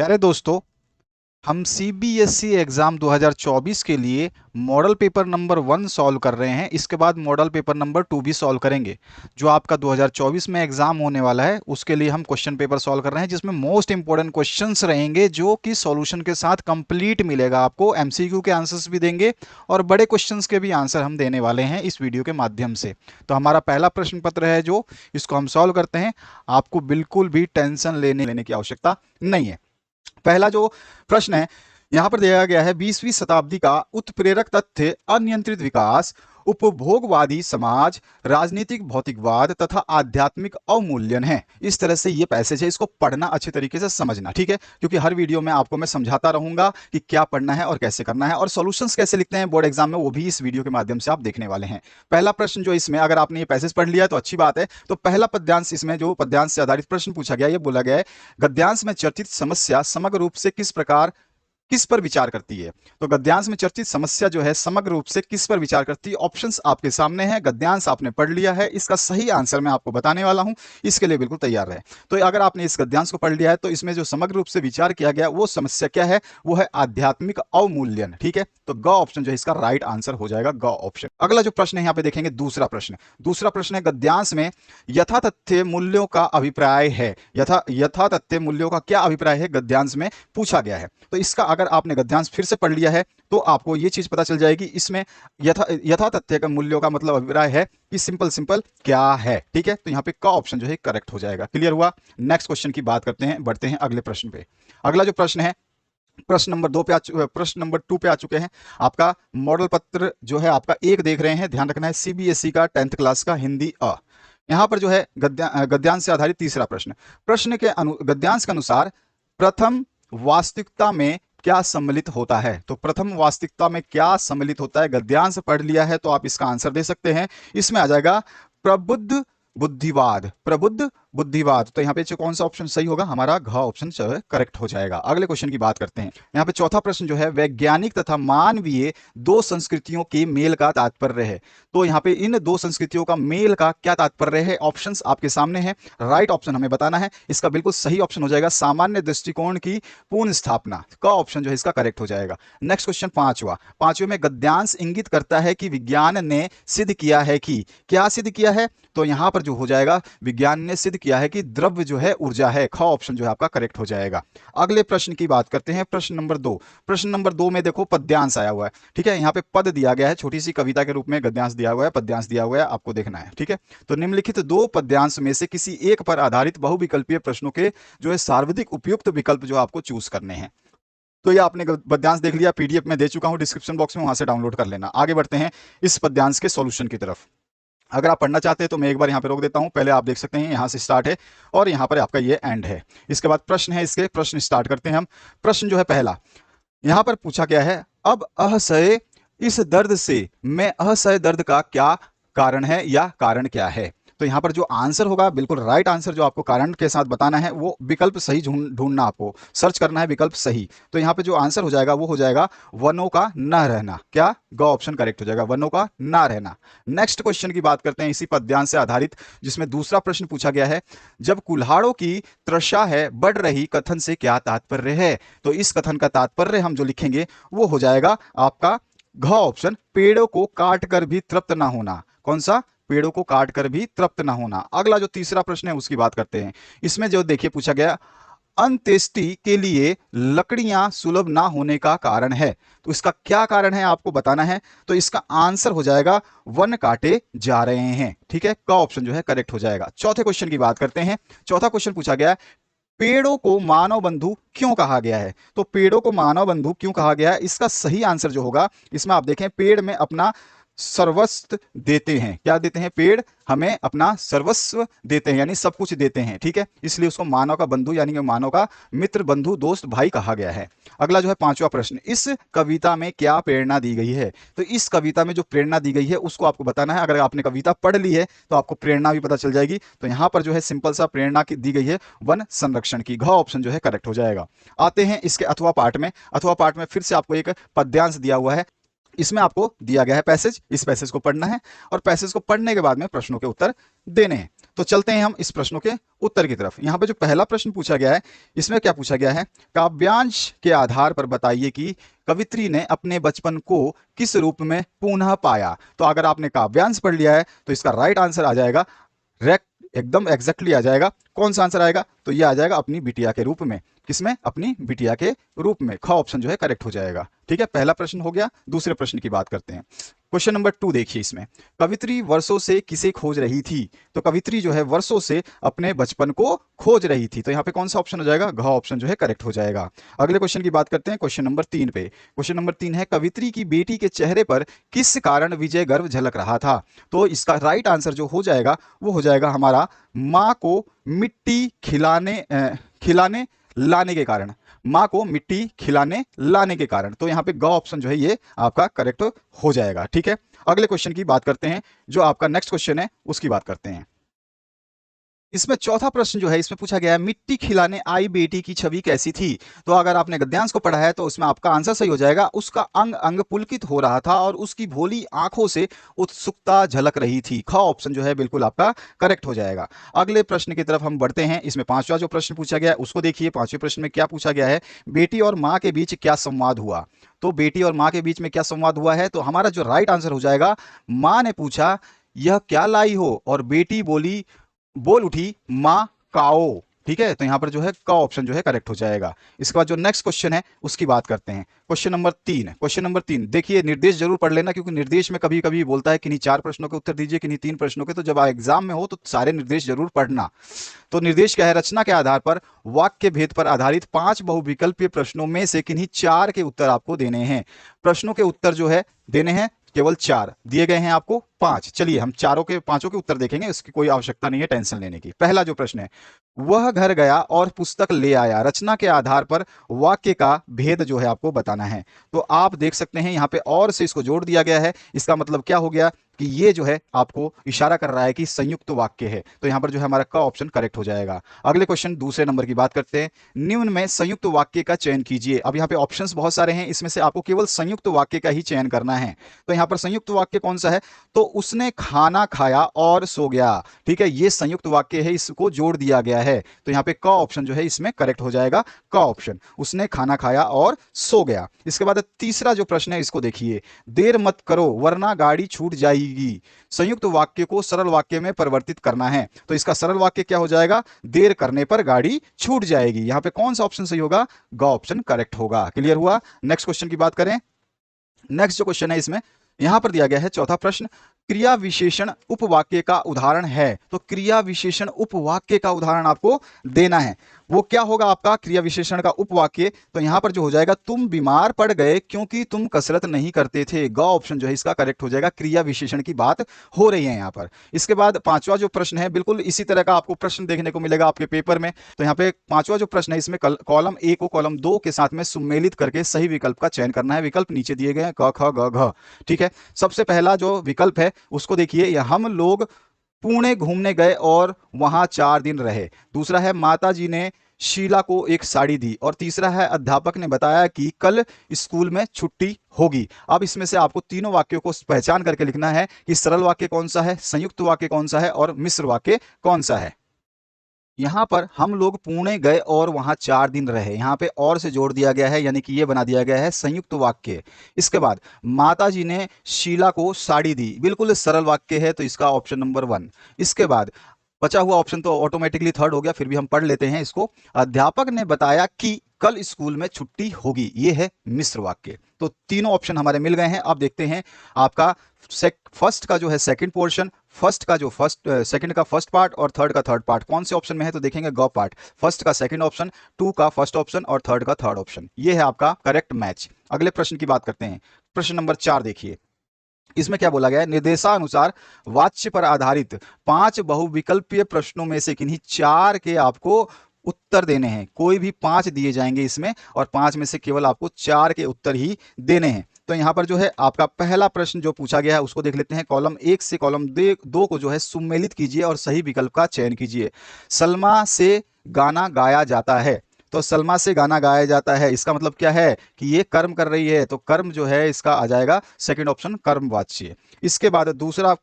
प्यारे दोस्तों, हम सीबीएसई एग्जाम 2024 के लिए मॉडल पेपर नंबर 1 सॉल्व कर रहे हैं। इसके बाद मॉडल पेपर नंबर 2 भी सॉल्व करेंगे। जो आपका 2024 में एग्जाम होने वाला है उसके लिए हम क्वेश्चन पेपर सॉल्व कर रहे हैं, जिसमें मोस्ट इंपॉर्टेंट क्वेश्चंस रहेंगे जो कि सॉल्यूशन के साथ कंप्लीट मिलेगा। आपको एमसीक्यू के आंसर्स भी देंगे और बड़े क्वेश्चंस के भी आंसर हम देने वाले हैं इस वीडियो के माध्यम से। तो हमारा पहला प्रश्न पत्र है जो इसको हम सॉल्व करते हैं। आपको बिल्कुल भी टेंशन लेने की आवश्यकता नहीं है। पहला जो प्रश्न है यहां पर दिया गया है, 20वीं शताब्दी का उत्प्रेरक तथ्य अनियंत्रित विकास, उपभोगवादी समाज, राजनीतिक भौतिकवाद तथा आध्यात्मिक अवमूल्यन है। इस तरह से ये पैसेज है, इसको पढ़ना अच्छे तरीके से समझना, ठीक है? क्योंकि हर वीडियो में आपको मैं समझाता रहूंगा कि क्या पढ़ना है और कैसे करना है, और सॉल्यूशंस कैसे लिखते हैं बोर्ड एग्जाम में, वो भी इस वीडियो के माध्यम से आप देखने वाले हैं। पहला प्रश्न जो इसमें, अगर आपने ये पैसेज पढ़ लिया है तो अच्छी बात है। तो पहला पद्यांश, इसमें जो पद्यांश से आधारित प्रश्न पूछा गया, ये बोला गया है, गद्यांश में चर्चित समस्या समग्र रूप से किस पर विचार करती है। तो गद्यांश में चर्चित समस्या जो है समग्र रूप से किस पर विचार करती है। ऑप्शंस आपके सामने हैं, गद्यांश आपने पढ़ लिया है, इसका सही आंसर मैं आपको बताने वाला हूं, इसके लिए बिल्कुल तैयार रहे। तो अगर आपने इस गद्यांश को पढ़ लिया है तो इसमें जो समग्र रूप से विचार किया गया वो समस्या क्या है, वो है आध्यात्मिक अवमूल्यन, ठीक है? तो ग ऑप्शन जो है इसका राइट आंसर हो जाएगा, ग ऑप्शन। अगला जो प्रश्न है यहाँ पे देखेंगे, दूसरा प्रश्न है, गद्यांश में यथातथ्य मूल्यों का अभिप्राय है। यथातथ्य मूल्यों का क्या अभिप्राय है, गद्यांश में पूछा गया है। तो इसका अगर आपने गद्यांश फिर से पढ़ लिया है तो आपको ये चीज पता चल जाएगी, इसमें यथातथ्य का मूल्यों का मतलब अभिप्राय है कि सिंपल क्या है, ठीक है? तो यहाँ पे का ऑप्शन जो है करेक्ट हो जाएगा। क्लियर हुआ? नेक्स्ट क्वेश्चन की बात करते हैं, बढ़ते हैं अगले प्रश्न पे। अगला जो प्रश्न है, प्रश्न नंबर 2 पे प्रश्न नंबर 2 पे आ चुके हैं। आपका मॉडल पत्र जो है आपका 1 देख रहे हैं, ध्यान रखना है, सीबीएसई का 10th क्लास का हिंदी अ। यहां पर जो है गद्यांश से आधारित तीसरा प्रश्न के गद्यांश के अनुसार प्रथम वास्तविकता में क्या सम्मिलित होता है। तो प्रथम वास्तविकता में क्या सम्मिलित होता है, गद्यांश पढ़ लिया है तो आप इसका आंसर दे सकते हैं। इसमें आ जाएगा प्रबुद्ध बुद्धिवाद। तो यहाँ पे कौन सा ऑप्शन सही होगा, हमारा घ ऑप्शन जो है करेक्ट हो जाएगा। अगले क्वेश्चन की बात करते हैं। यहाँ पे चौथा प्रश्न जो है, वैज्ञानिक तथा मानवीय दो संस्कृतियों के मेल का तात्पर्य है। तो यहाँ पे इन दो संस्कृतियों का मेल का क्या तात्पर्य है, ऑप्शंस आपके सामने हैं, राइट ऑप्शन हमें बताना है। इसका बिल्कुल सही ऑप्शन हो जाएगा सामान्य दृष्टिकोण की पुनः स्थापना, का ऑप्शन जो है इसका करेक्ट हो जाएगा। नेक्स्ट क्वेश्चन पांचवें में, गद्यांश इंगित करता है कि विज्ञान ने सिद्ध किया है कि, क्या सिद्ध किया है, तो यहां पर जो हो जाएगा, विज्ञान ने सिद्ध किया है कि द्रव्य जो है ऊर्जा है, ख ऑप्शन जो है आपका करेक्ट हो जाएगा। अगले प्रश्न की बात करते हैं, प्रश्न नंबर 2 में देखो पद्यांश आया हुआ है, ठीक है? यहाँ पे पद दिया गया है, छोटी सी कविता के रूप में गद्यांश दिया हुआ है, पद्यांश दिया हुआ है, आपको देखना है, ठीक है? तो निम्नलिखित दो पद्यांश में से किसी एक पर आधारित बहुविकल्पीय प्रश्नों के जो है सर्वाधिक उपयुक्त विकल्प जो आपको चूज करने हैं। तो ये आपने पद्यांश देख लिया, पीडीएफ में दे चुका हूं डिस्क्रिप्शन बॉक्स में, वहां से डाउनलोड कर लेना। आगे बढ़ते हैं इस पद्यांश के सॉल्यूशन की तरफ। अगर आप पढ़ना चाहते हैं तो मैं एक बार यहाँ पे रोक देता हूँ, पहले आप देख सकते हैं यहाँ से स्टार्ट है और यहाँ पर आपका ये एंड है। इसके बाद प्रश्न है, इसके प्रश्न स्टार्ट करते हैं हम। प्रश्न जो है पहला, यहाँ पर पूछा गया है, अब असह्य इस दर्द से मैं असह्य दर्द का क्या कारण है या कारण क्या है। तो यहाँ पर जो आंसर होगा, बिल्कुल राइट आंसर जो आपको कारण के साथ बताना है, वो विकल्प सही ढूंढना, आपको सर्च करना है विकल्प सही। तो यहाँ पे जो आंसर हो जाएगा वो हो जाएगा वनों का न रहना, क्या, ग ऑप्शन करेक्ट हो जाएगा, वनों का न रहना। नेक्स्ट क्वेश्चन की बात करते हैं इसी पद्यांश से आधारित, जिसमें दूसरा प्रश्न पूछा गया है, जब कुल्हाड़ों की तृषा है बढ़ रही, कथन से क्या तात्पर्य है। तो इस कथन का तात्पर्य हम जो लिखेंगे वो हो जाएगा आपका घ ऑप्शन, पेड़ों को काट कर भी तृप्त ना होना। कौन सा, पेड़ों को काट कर भी तृप्त ना होना। अगला जो तीसरा प्रश्न है उसकी बात करते हैं। इसमें जो देखिए पूछा गया, अंत्येष्टि के लिए लकड़ियां सुलभ ना होने का कारण है। तो इसका क्या कारण है आपको बताना है। तो इसका आंसर हो जाएगा वन काटे जा रहे हैं, ठीक है? का ऑप्शन जो है करेक्ट हो जाएगा। चौथे क्वेश्चन की बात करते हैं। चौथा क्वेश्चन पूछा गया, पेड़ों को मानव बंधु क्यों कहा गया है। तो पेड़ों को मानव बंधु क्यों कहा गया है, इसका सही आंसर जो होगा, इसमें आप देखें, पेड़ में अपना सर्वस्व देते हैं। क्या देते हैं, पेड़ हमें अपना सर्वस्व देते हैं, यानी सब कुछ देते हैं, ठीक है? इसलिए उसको मानव का बंधु यानी कि मानव का मित्र, बंधु, दोस्त, भाई कहा गया है। अगला जो है पांचवा प्रश्न, इस कविता में क्या प्रेरणा दी गई है। तो इस कविता में जो प्रेरणा दी गई है उसको आपको बताना है। अगर आपने कविता पढ़ ली है तो आपको प्रेरणा भी पता चल जाएगी। तो यहां पर जो है सिंपल सा प्रेरणा दी गई है वन संरक्षण की, घ ऑप्शन जो है करेक्ट हो जाएगा। आते हैं इसके अथवा पाठ में। अथवा पाठ में फिर से आपको एक पद्यांश दिया हुआ है, इसमें आपको दिया गया है पैसेज, इस पैसेज को पढ़ना है और पैसेज को पढ़ने के बाद में प्रश्नों के उत्तर देने हैं। तो चलते हैं हम इस प्रश्नों के उत्तर की तरफ। यहाँ पे जो पहला प्रश्न पूछा गया है, इसमें क्या पूछा गया है, काव्यांश के आधार पर बताइए कि कवित्री ने अपने बचपन को किस रूप में पुनः पाया। तो अगर आपने काव्यांश पढ़ लिया है तो इसका राइट आंसर आ जाएगा, एकदम एग्जैक्टली आ जाएगा। कौन सा आंसर आएगा, तो ये आ जाएगा अपनी बिटिया के रूप में। किसमें, अपनी बिटिया के रूप में। ख ऑप्शन जो है करेक्ट हो जाएगा। ठीक है, पहला प्रश्न हो गया। दूसरे प्रश्न की बात करते हैं। क्वेश्चन नंबर 2 देखिए, इसमें कवित्री वर्षों से किसे खोज रही थी। तो कवित्री जो है वर्षों से अपने बचपन को खोज रही थी। तो यहाँ पे कौन सा ऑप्शन हो जाएगा, घ ऑप्शन जो है करेक्ट हो जाएगा। अगले क्वेश्चन की बात करते हैं, क्वेश्चन नंबर 3 पे। क्वेश्चन नंबर 3 है, कवित्री की बेटी के चेहरे पर किस कारण विजय गर्व झलक रहा था। तो इसका राइट आंसर जो हो जाएगा वो हो जाएगा हमारा माँ को मिट्टी खिलाने लाने के कारण। माँ को मिट्टी खिलाने लाने के कारण। तो यहाँ पे ग ऑप्शन जो है ये आपका करेक्ट हो जाएगा। ठीक है, अगले क्वेश्चन की बात करते हैं, जो आपका नेक्स्ट क्वेश्चन है उसकी बात करते हैं। इसमें चौथा प्रश्न जो है, इसमें पूछा गया है, मिट्टी खिलाने आई बेटी की छवि कैसी थी। तो अगर आपने गद्यांश को पढ़ा है तो उसमें आपका आंसर सही हो जाएगा। उसका अंग अंग पुलकित हो रहा था और उसकी भोली आंखों से उत्सुकता झलक रही थी। ख ऑप्शन जो है बिल्कुल आपका करेक्ट हो जाएगा। अगले प्रश्न की तरफ हम बढ़ते हैं। इसमें पांचवा जो प्रश्न पूछा गया है उसको देखिए। पांचवें प्रश्न में क्या पूछा गया है, बेटी और माँ के बीच क्या संवाद हुआ। तो बेटी और माँ के बीच में क्या संवाद हुआ है, तो हमारा जो राइट आंसर हो जाएगा, माँ ने पूछा यह क्या लाई हो, और बेटी बोल उठी माँ काओ। ठीक है, तो यहां पर जो है का ऑप्शन जो है करेक्ट हो जाएगा। इसके बाद जो नेक्स्ट क्वेश्चन है उसकी बात करते हैं। Question number 3। क्वेश्चन नंबर 3 देखिए, निर्देश जरूर पढ़ लेना, क्योंकि निर्देश में कभी कभी बोलता है कि नहीं 4 प्रश्नों के उत्तर दीजिए, कि नहीं 3 प्रश्नों के। तो जब एग्जाम में हो तो सारे निर्देश जरूर पढ़ना। तो निर्देश क्या है, रचना के आधार पर वाक्य भेद पर आधारित 5 बहुविकल्पीय प्रश्नों में से किन्हीं 4 के उत्तर आपको देने हैं। प्रश्नों के उत्तर जो है देने हैं केवल 4, दिए गए हैं आपको 5। चलिए हम पांचों के उत्तर देखेंगे, इसकी कोई आवश्यकता नहीं है टेंशन लेने की। पहला जो प्रश्न है, वह घर गया और पुस्तक ले आया। रचना के आधार पर वाक्य का भेद जो है आपको बताना है। तो आप देख सकते हैं यहाँ पे और से इसको जोड़ दिया गया है। इसका मतलब क्या हो गया कि ये जो है आपको इशारा कर रहा है कि संयुक्त वाक्य है। तो यहाँ पर जो है हमारा का ऑप्शन करेक्ट हो जाएगा। अगले क्वेश्चन दूसरे नंबर की बात करते हैं। निम्न में संयुक्त वाक्य का चयन कीजिए। अब यहाँ पे ऑप्शंस बहुत सारे हैं, इसमें से आपको केवल संयुक्त वाक्य का ही चयन करना है। तो यहाँ पर संयुक्त वाक्य कौन सा है, तो उसने खाना खाया और सो गया। ठीक है, ये संयुक्त वाक्य है, इसको जोड़ दिया गया है। तो यहाँ पे का ऑप्शन जो है इसमें करेक्ट हो जाएगा, का ऑप्शन, उसने खाना खाया और सो गया। इसके बाद तीसरा जो प्रश्न है इसको देखिए, देर मत करो वरना गाड़ी छूट जाएगी। संयुक्त वाक्य को सरल वाक्य में परिवर्तित करना है। तो इसका सरल वाक्य क्या हो जाएगा, देर करने पर गाड़ी छूट जाएगी। यहां पे कौन सा ऑप्शन सही होगा, ग ऑप्शन करेक्ट होगा। क्लियर हुआ। नेक्स्ट क्वेश्चन की बात करें। नेक्स्ट जो क्वेश्चन है इसमें यहां पर दिया गया है चौथा प्रश्न, क्रिया विशेषण उपवाक्य का उदाहरण है। तो क्रिया विशेषण उपवाक्य का उदाहरण आपको देना है। वो क्या होगा आपका क्रिया विशेषण का उपवाक्य, तो यहां पर जो हो जाएगा, तुम बीमार पड़ गए क्योंकि तुम कसरत नहीं करते थे। ग ऑप्शन जो है इसका करेक्ट हो जाएगा। क्रिया विशेषण की बात हो रही है यहां पर। इसके बाद पांचवा जो प्रश्न है, बिल्कुल इसी तरह का आपको प्रश्न देखने को मिलेगा आपके पेपर में। तो यहाँ पे पांचवा जो प्रश्न है, इसमें कॉलम ए को कॉलम 2 के साथ में सुमेलित करके सही विकल्प का चयन करना है। विकल्प नीचे दिए गए हैं, क ख ग घ। ठीक है, सबसे पहला जो विकल्प है उसको देखिए, हम लोग पुणे घूमने गए और वहां 4 दिन रहे। दूसरा है, माता जी ने शीला को एक साड़ी दी। और तीसरा है, अध्यापक ने बताया कि कल स्कूल में छुट्टी होगी। अब इसमें से आपको तीनों वाक्यों को पहचान करके लिखना है कि सरल वाक्य कौन सा है, संयुक्त वाक्य कौन सा है और मिश्र वाक्य कौन सा है। यहां पर हम लोग पुणे गए और वहां 4 दिन रहे, यहां पे और से जोड़ दिया गया है, यानी कि ये बना दिया गया है संयुक्त वाक्य। इसके बाद माता जी ने शीला को साड़ी दी, बिल्कुल सरल वाक्य है, तो इसका ऑप्शन नंबर 1। इसके बाद बचा हुआ ऑप्शन तो ऑटोमेटिकली थर्ड हो गया, फिर भी हम पढ़ लेते हैं इसको। अध्यापक ने बताया कि कल स्कूल में छुट्टी होगी, ये है मिश्र वाक्य। तो तीनों ऑप्शन हमारे मिल गए हैं। अब देखते हैं आपका फर्स्ट का जो है सेकंड पोर्शन, फर्स्ट का जो सेकंड का फर्स्ट पार्ट और थर्ड का थर्ड पार्ट कौन से ऑप्शन में है। तो देखेंगे ग पार्ट, फर्स्ट का सेकंड ऑप्शन, 2 का फर्स्ट ऑप्शन और थर्ड का थर्ड ऑप्शन, ये है आपका करेक्ट मैच। अगले प्रश्न की बात करते हैं। प्रश्न नंबर 4 देखिए, इसमें क्या बोला गया है, निर्देशानुसार वाच्य पर आधारित 5 बहुविकल्पीय प्रश्नों में से किन्हीं 4 के आपको उत्तर देने हैं। कोई भी 5 दिए जाएंगे इसमें, और 5 में से केवल आपको 4 के उत्तर ही देने हैं। तो यहां पर जो है आपका पहला प्रश्न जो पूछा गया है उसको देख लेते हैं। कॉलम 1 से कॉलम 2 को जो है सुमेलित कीजिए और सही विकल्प का चयन कीजिए। सलमा से गाना गाया जाता है। तो सलमा से गाना गाया जाता है, इसका मतलब क्या है कि ये कर्म कर रही है, तो कर्म जो है इसका आ जाएगा सेकंड ऑप्शन कर्मवाच्य। इसके बाद दूसरा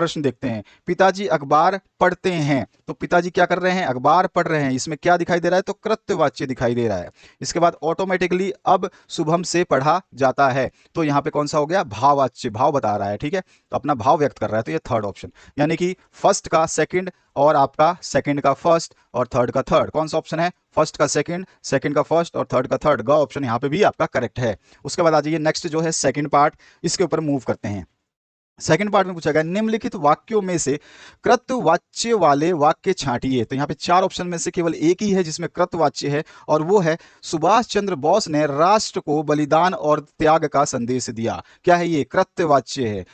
प्रश्न देखते हैं। पिताजी अखबार पढ़ते हैं, तो पिताजी क्या कर रहे हैं, अखबार पढ़ रहे हैं। इसमें क्या दिखाई दे रहा है, तो कृत्यवाच्य दिखाई दे रहा है। इसके बाद ऑटोमेटिकली अब शुभम से पढ़ा जाता है, तो यहाँ पे कौन सा हो गया, भाववाच्य, भाव बता रहा है। ठीक है, तो अपना भाव व्यक्त कर रहा है, तो ये थर्ड ऑप्शन, यानी कि फर्स्ट का सेकंड और आपका सेकंड का फर्स्ट और थर्ड का थर्ड, कौन सा ऑप्शन है, फर्स्ट का सेकंड, सेकंड का फर्स्ट और थर्ड का थर्ड, ग ऑप्शन यहाँ पे भी आपका करेक्ट है। उसके बाद आ जाइए नेक्स्ट जो है सेकंड पार्ट, इसके ऊपर मूव करते हैं। सेकंड पार्ट में पूछा गया निम्नलिखित वाक्यों में से कृतवाच्य वाले वाक्य छांटिए। तो यहाँ पे चार ऑप्शन में से केवल एक ही है जिसमें कृतवाच्य है, और वो है सुभाष चंद्र बोस ने राष्ट्र को बलिदान और त्याग का संदेश दिया। क्या है ये, कृत्यवाच्य है।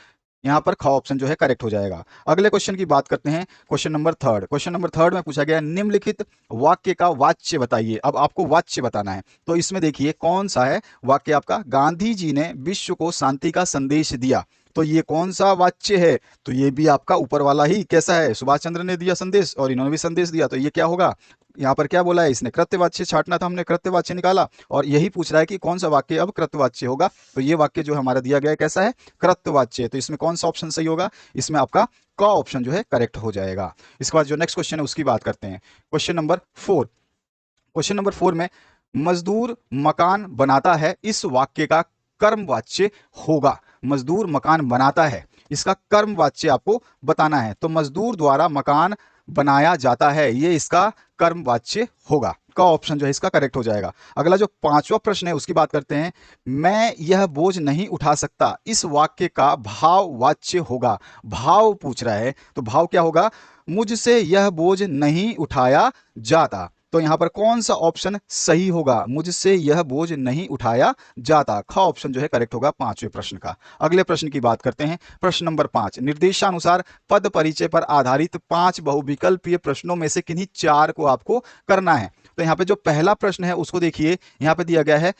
यहाँ पर ख ऑप्शन जो है करेक्ट हो जाएगा। अगले क्वेश्चन की बात करते हैं, question number third. Question number third में पूछा गया निम्नलिखित वाक्य का वाच्य बताइए। अब आपको वाच्य बताना है, तो इसमें देखिए कौन सा है वाक्य आपका, गांधी जी ने विश्व को शांति का संदेश दिया। तो ये कौन सा वाच्य है, तो ये भी आपका ऊपर वाला ही कैसा है, सुभाष चंद्र ने दिया संदेश और इन्होंने भी संदेश दिया, तो ये क्या होगा, यहाँ पर क्या बोला है इसने, कृत्यवाच्य छांटना था, हमने कृत्यवाच्य निकाला और यही पूछ रहा है कि कौन सा वाक्य अब कृत्यवाच्य होगा। तो ये वाक्य जो हमारा दिया गया है कैसा है, कृत्यवाच्य। तो इसमें कौन सा ऑप्शन सही होगा, इसमें आपका क ऑप्शन जो है करेक्ट हो जाएगा। इसके बाद जो नेक्स्ट क्वेश्चन है उसकी बात करते हैं, क्वेश्चन नंबर 4। क्वेश्चन नंबर 4 में मजदूर मकान बनाता है, इस वाक्य का कर्मवाच्य होगा। मजदूर मकान बनाता है, इसका कर्मवाच्य आपको बताना है। तो मजदूर द्वारा मकान बनाया जाता है, ये इसका कर्मवाच्य होगा। का ऑप्शन जो है इसका करेक्ट हो जाएगा। अगला जो पांचवा प्रश्न है उसकी बात करते हैं, मैं यह बोझ नहीं उठा सकता, इस वाक्य का भाववाच्य होगा। भाव पूछ रहा है, तो भाव क्या होगा, मुझसे यह बोझ नहीं उठाया जाता। तो यहां पर कौन सा ऑप्शन सही होगा, मुझसे यह बोझ नहीं उठाया जाता। ख ऑप्शन जो है करेक्ट होगा पांचवें प्रश्न का। अगले प्रश्न की बात करते हैं, प्रश्न नंबर 5। निर्देशानुसार पद परिचय पर आधारित 5 बहुविकल्पीय प्रश्नों में से किन्हीं 4 को आपको करना है। तो यहाँ पे जो पहला प्रश्न है उसको देखिए, यहाँ पे दिया गया है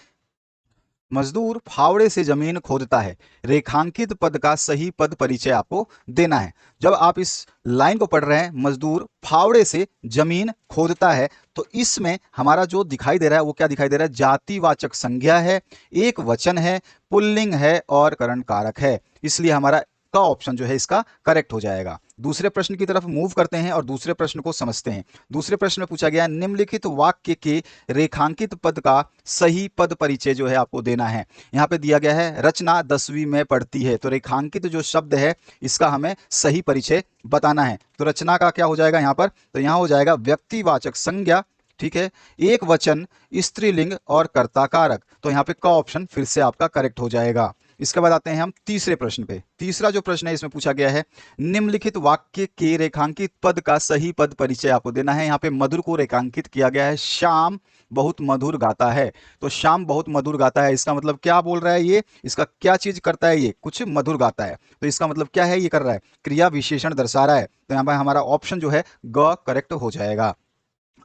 मजदूर फावड़े से जमीन खोदता है, रेखांकित पद का सही पद परिचय आपको देना है। जब आप इस लाइन को पढ़ रहे हैं, मजदूर फावड़े से जमीन खोदता है, तो इसमें हमारा जो दिखाई दे रहा है वो क्या दिखाई दे रहा है, जातिवाचक संज्ञा है, एक वचन है, पुल्लिंग है और करण कारक है। इसलिए हमारा का ऑप्शन जो है इसका करेक्ट हो जाएगा। दूसरे प्रश्न की तरफ मूव करते हैं और दूसरे प्रश्न को समझते हैं। दूसरे प्रश्न में पूछा गया निम्नलिखित वाक्य के रेखांकित पद का सही पद परिचय जो है आपको देना है। यहाँ पे दिया गया है रचना 10वीं में पढ़ती है, तो रेखांकित जो शब्द है इसका हमें सही परिचय बताना है। तो रचना का क्या हो जाएगा यहाँ पर, तो यहाँ हो जाएगा व्यक्तिवाचक संज्ञा, ठीक है, एक वचन, स्त्रीलिंग और कर्ता कारक। तो यहाँ पे का ऑप्शन फिर से आपका करेक्ट हो जाएगा। इसके बाद आते हैं हम तीसरे प्रश्न पे। तीसरा जो प्रश्न है इसमें पूछा गया है निम्नलिखित वाक्य के रेखांकित पद का सही पद परिचय आपको देना है। यहाँ पे मधुर को रेखांकित किया गया है, श्याम बहुत मधुर गाता है। तो श्याम बहुत मधुर गाता है, इसका मतलब क्या बोल रहा है, ये इसका क्या चीज करता है, ये कुछ मधुर गाता है। तो इसका मतलब क्या है, ये कर रहा है क्रिया विशेषण दर्शा रहा है। तो यहाँ पर हमारा ऑप्शन जो है ग करेक्ट हो जाएगा।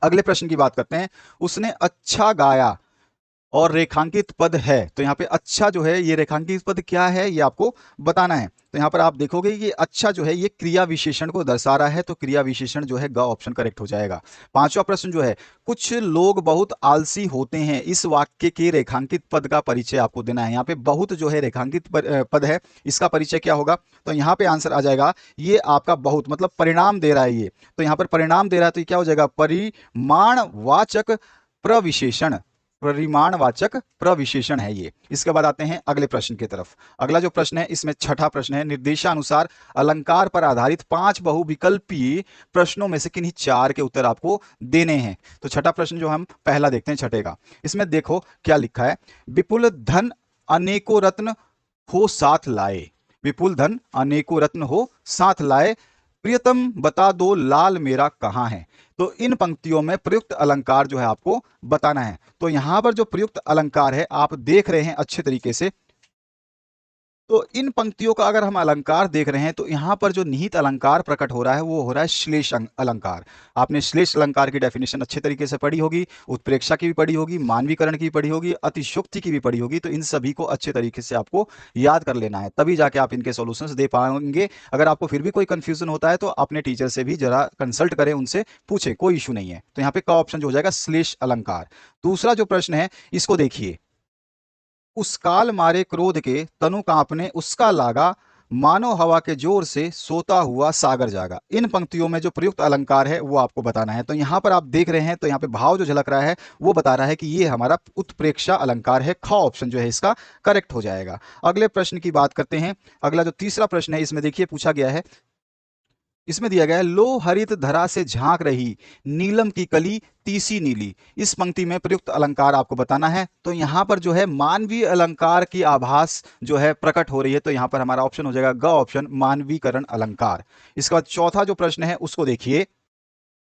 अगले प्रश्न की बात करते हैं, उसने अच्छा गाया और रेखांकित पद है। तो यहाँ पे अच्छा जो है ये रेखांकित पद क्या है ये आपको बताना है। तो यहाँ पर आप देखोगे कि अच्छा जो है ये क्रिया विशेषण को दर्शा रहा है, तो क्रिया विशेषण जो है ग ऑप्शन करेक्ट हो जाएगा। पांचवा प्रश्न जो है कुछ लोग बहुत आलसी होते हैं, इस वाक्य के रेखांकित पद का परिचय आपको देना है। यहाँ पे बहुत जो है रेखांकित पद है, इसका परिचय क्या होगा, तो यहाँ पे आंसर आ जाएगा ये आपका बहुत मतलब परिणाम दे रहा है ये। तो यहाँ पर परिणाम दे रहा है तो ये क्या हो जाएगा, परिमाणवाचक प्रविशेषण, परिमाणवाचक प्रविशेषण है ये। इसके बाद आते हैं अगले प्रश्न की तरफ। अगला जो प्रश्न है इसमें छठा प्रश्न है, निर्देशानुसार अलंकार पर आधारित 5 बहुविकल्पीय प्रश्नों में से किन्हीं 4 के उत्तर आपको देने हैं। तो छठा प्रश्न जो हम पहला देखते हैं छठे का, इसमें देखो क्या लिखा है, विपुल धन अनेकों रत्न हो साथ लाए, विपुल धन अनेकों रत्न हो साथ लाए, प्रियतम बता दो लाल मेरा कहाँ है। तो इन पंक्तियों में प्रयुक्त अलंकार जो है आपको बताना है। तो यहां पर जो प्रयुक्त अलंकार है आप देख रहे हैं अच्छे तरीके से, तो इन पंक्तियों का अगर हम अलंकार देख रहे हैं तो यहां पर जो निहित अलंकार प्रकट हो रहा है वो हो रहा है श्लेष अलंकार। आपने श्लेष अलंकार की डेफिनेशन अच्छे तरीके से पढ़ी होगी, उत्प्रेक्षा की भी पढ़ी होगी, मानवीकरण की भी पढ़ी होगी, अतिशयोक्ति की भी पढ़ी होगी। तो इन सभी को अच्छे तरीके से आपको याद कर लेना है, तभी जाके आप इनके सॉल्यूशंस दे पाएंगे। अगर आपको फिर भी कोई कंफ्यूजन होता है तो अपने टीचर से भी जरा कंसल्ट करें, उनसे पूछें, कोई इशू नहीं है। तो यहाँ पे का ऑप्शन जो हो जाएगा श्लेष अलंकार। दूसरा जो प्रश्न है इसको देखिए, उस काल मारे क्रोध के तनु कांपने उसका लागा मानो हवा के जोर से सोता हुआ सागर जागा। इन पंक्तियों में जो प्रयुक्त अलंकार है वो आपको बताना है। तो यहाँ पर आप देख रहे हैं, तो यहाँ पे भाव जो झलक रहा है वो बता रहा है कि ये हमारा उत्प्रेक्षा अलंकार है। ख ऑप्शन जो है इसका करेक्ट हो जाएगा। अगले प्रश्न की बात करते हैं। अगला जो तीसरा प्रश्न है इसमें देखिए पूछा गया है, इसमें दिया गया है लो हरित धरा से झांक रही नीलम की कली तीसी नीली। इस पंक्ति में प्रयुक्त अलंकार आपको बताना है। तो यहां पर जो है मानवीय अलंकार की आभास जो है प्रकट हो रही है। तो यहां पर हमारा ऑप्शन हो जाएगा ग ऑप्शन, मानवीकरण अलंकार। इसके बाद चौथा जो प्रश्न है उसको देखिए,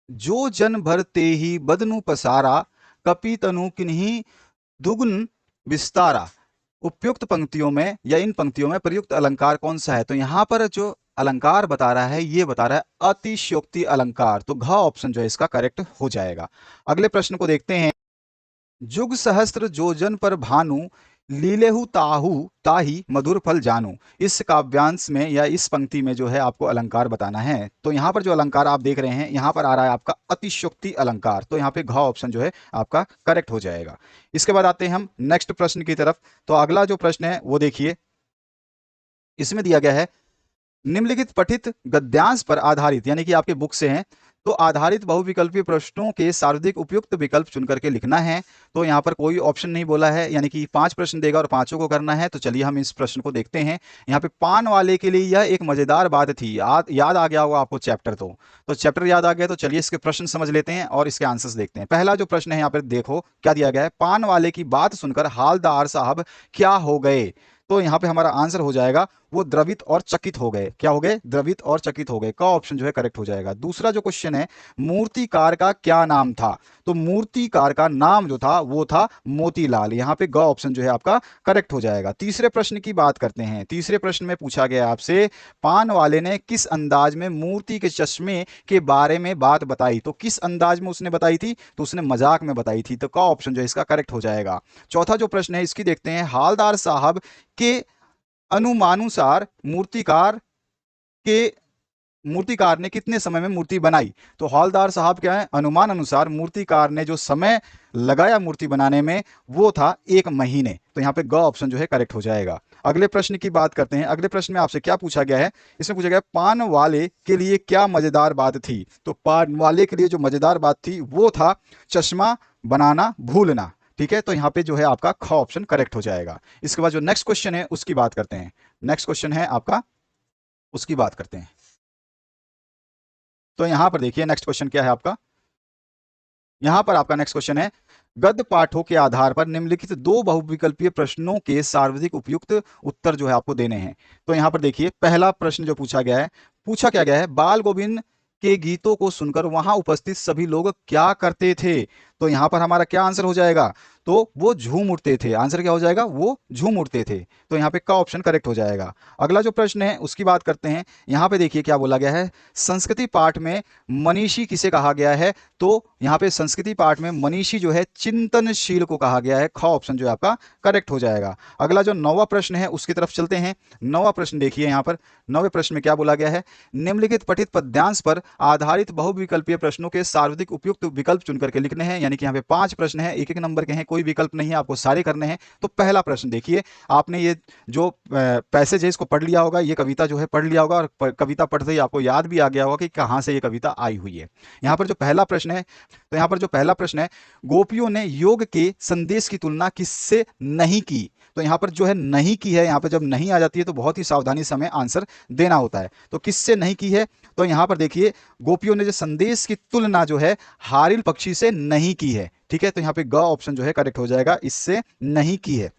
जो जन भर ते ही बदनु पसारा कपि तनु किन्हीं दुगुन विस्तारा। उपयुक्त पंक्तियों में या इन पंक्तियों में प्रयुक्त अलंकार कौन सा है? तो यहां पर जो अलंकार बता रहा है ये बता रहा है अतिशयोक्ति अलंकार। तो घ ऑप्शन जो है इसका करेक्ट हो जाएगा। अगले प्रश्न को देखते हैं, जुग सहस्त्र जोजन पर भानु लीलेहु ताहु ताही मधुर फल जानू। इस काव्यांश में या इस पंक्ति में जो है आपको अलंकार बताना है। तो यहाँ पर जो अलंकार आप देख रहे हैं यहाँ पर आ रहा है आपका अतिशयोक्ति अलंकार। तो यहाँ पे घ ऑप्शन जो है आपका करेक्ट हो जाएगा। इसके बाद आते हैं हम नेक्स्ट प्रश्न की तरफ। तो अगला जो प्रश्न है वो देखिए, इसमें दिया गया है निम्नलिखित पठित गद्यांश पर आधारित, यानी कि आपके बुक से हैं, तो आधारित बहुविकल्पीय प्रश्नों के सर्वाधिक उपयुक्त विकल्प चुन करके लिखना है। तो यहाँ पर कोई ऑप्शन नहीं बोला है, यानी कि 5 प्रश्न देगा और पांचों को करना है। तो चलिए हम इस प्रश्न को देखते हैं। यहाँ पे पान वाले के लिए यह एक मजेदार बात थी। याद आ गया होगा आपको चैप्टर। तो चैप्टर याद आ गया तो चलिए इसके प्रश्न समझ लेते हैं और इसके आंसर्स देखते हैं। पहला जो प्रश्न है यहाँ पर देखो क्या दिया गया है, पान वाले की बात सुनकर हालदार साहब क्या हो गए। तो यहाँ पे हमारा आंसर हो जाएगा वो द्रवित और चकित हो गए। क्या हो गए? द्रवित और चकित हो गए। का ऑप्शन जो है करेक्ट हो जाएगा। दूसरा जो क्वेश्चन है, मूर्तिकार का क्या नाम था? तो मूर्तिकार का नाम जो था वो था मोतीलाल। यहाँ पे ग ऑप्शन जो है आपका करेक्ट हो जाएगा। तीसरे प्रश्न की बात करते हैं। तीसरे प्रश्न में पूछा गया आपसे, पान वाले ने किस अंदाज में मूर्ति के चश्मे के बारे में बात बताई? तो किस अंदाज में उसने बताई थी? तो उसने मजाक में बताई थी। तो का ऑप्शन जो है इसका करेक्ट हो जाएगा। चौथा जो प्रश्न है इसकी देखते हैं, हालदार साहब के अनुमानुसार मूर्तिकार ने कितने समय में मूर्ति बनाई? तो हौलदार साहब क्या है, अनुमान अनुसार मूर्तिकार ने जो समय लगाया मूर्ति बनाने में वो था 1 महीने। तो यहाँ पे ग ऑप्शन जो है करेक्ट हो जाएगा। अगले प्रश्न की बात करते हैं। अगले प्रश्न में आपसे क्या पूछा गया है, इसमें पूछा गया पान वाले के लिए क्या मजेदार बात थी? तो पान वाले के लिए जो मजेदार बात थी वो था चश्मा बनाना भूलना। ठीक है, तो यहाँ पे जो है आपका ख ऑप्शन करेक्ट हो जाएगा। इसके बाद जो नेक्स्ट क्वेश्चन है उसकी बात करते हैं। नेक्स्ट क्वेश्चन है आपका, उसकी बात करते हैं। तो यहां पर देखिए नेक्स्ट क्वेश्चन क्या है आपका। यहां पर आपका नेक्स्ट क्वेश्चन है, गद्य पाठों के आधार पर निम्नलिखित 2 बहुविकल्पीय प्रश्नों के सर्वाधिक उपयुक्त उत्तर जो है आपको देने हैं। तो यहां पर देखिए पहला प्रश्न जो पूछा गया है, पूछा क्या गया है, बाल गोविंद के गीतों को सुनकर वहां उपस्थित सभी लोग क्या करते थे? तो यहां पर हमारा क्या आंसर हो जाएगा? तो वो झूम उठते थे। आंसर क्या हो जाएगा? वो झूम उठते थे। तो यहाँ पे का ऑप्शन करेक्ट हो जाएगा। अगला जो प्रश्न है उसकी बात करते हैं। यहाँ पे देखिए क्या बोला गया है, संस्कृति पाठ में मनीषी किसे कहा गया है? तो यहाँ पे संस्कृति पाठ में मनीषी जो है चिंतनशील को कहा गया है। ख ऑप्शन जो है आपका करेक्ट हो जाएगा। अगला जो 9वां प्रश्न है उसकी तरफ चलते हैं। 9वां प्रश्न देखिए यहाँ पर, 9वें प्रश्न में क्या बोला गया है, निम्नलिखित पठित पद्यांश पर आधारित बहुविकल्पीय प्रश्नों के सर्वाधिक उपयुक्त विकल्प चुन करके लिखने हैं। यानी कि यहाँ पे 5 प्रश्न है, 1-1 नंबर के हैं, कोई विकल्प नहीं है, आपको सारे करने हैं। तो पहला प्रश्न देखिए, आपने ये जो पैसेज है इसको पढ़ लिया होगा, ये कविता जो है पढ़ लिया होगा और कविता पढ़ते ही आपको याद भी आ गया होगा कि कहाँ से ये कविता आई हुई है। यहाँ पर जो पहला प्रश्न है, तो यहाँ पर जो पहला प्रश्न है, गोपियों ने योग के संदेश की तुलना किससे नहीं की? तो यहाँ पर जो है नहीं की है, यहाँ पर जब नहीं आ जाती है तो बहुत ही सावधानी से हमें आंसर देना होता है। तो किससे नहीं की है? तो यहाँ पर देखिए गोपियों ने जो संदेश की तुलना जो है हारिल पक्षी से नहीं की है। ठीक है, तो यहाँ पे ग ऑप्शन जो है करेक्ट हो जाएगा, इससे नहीं की है।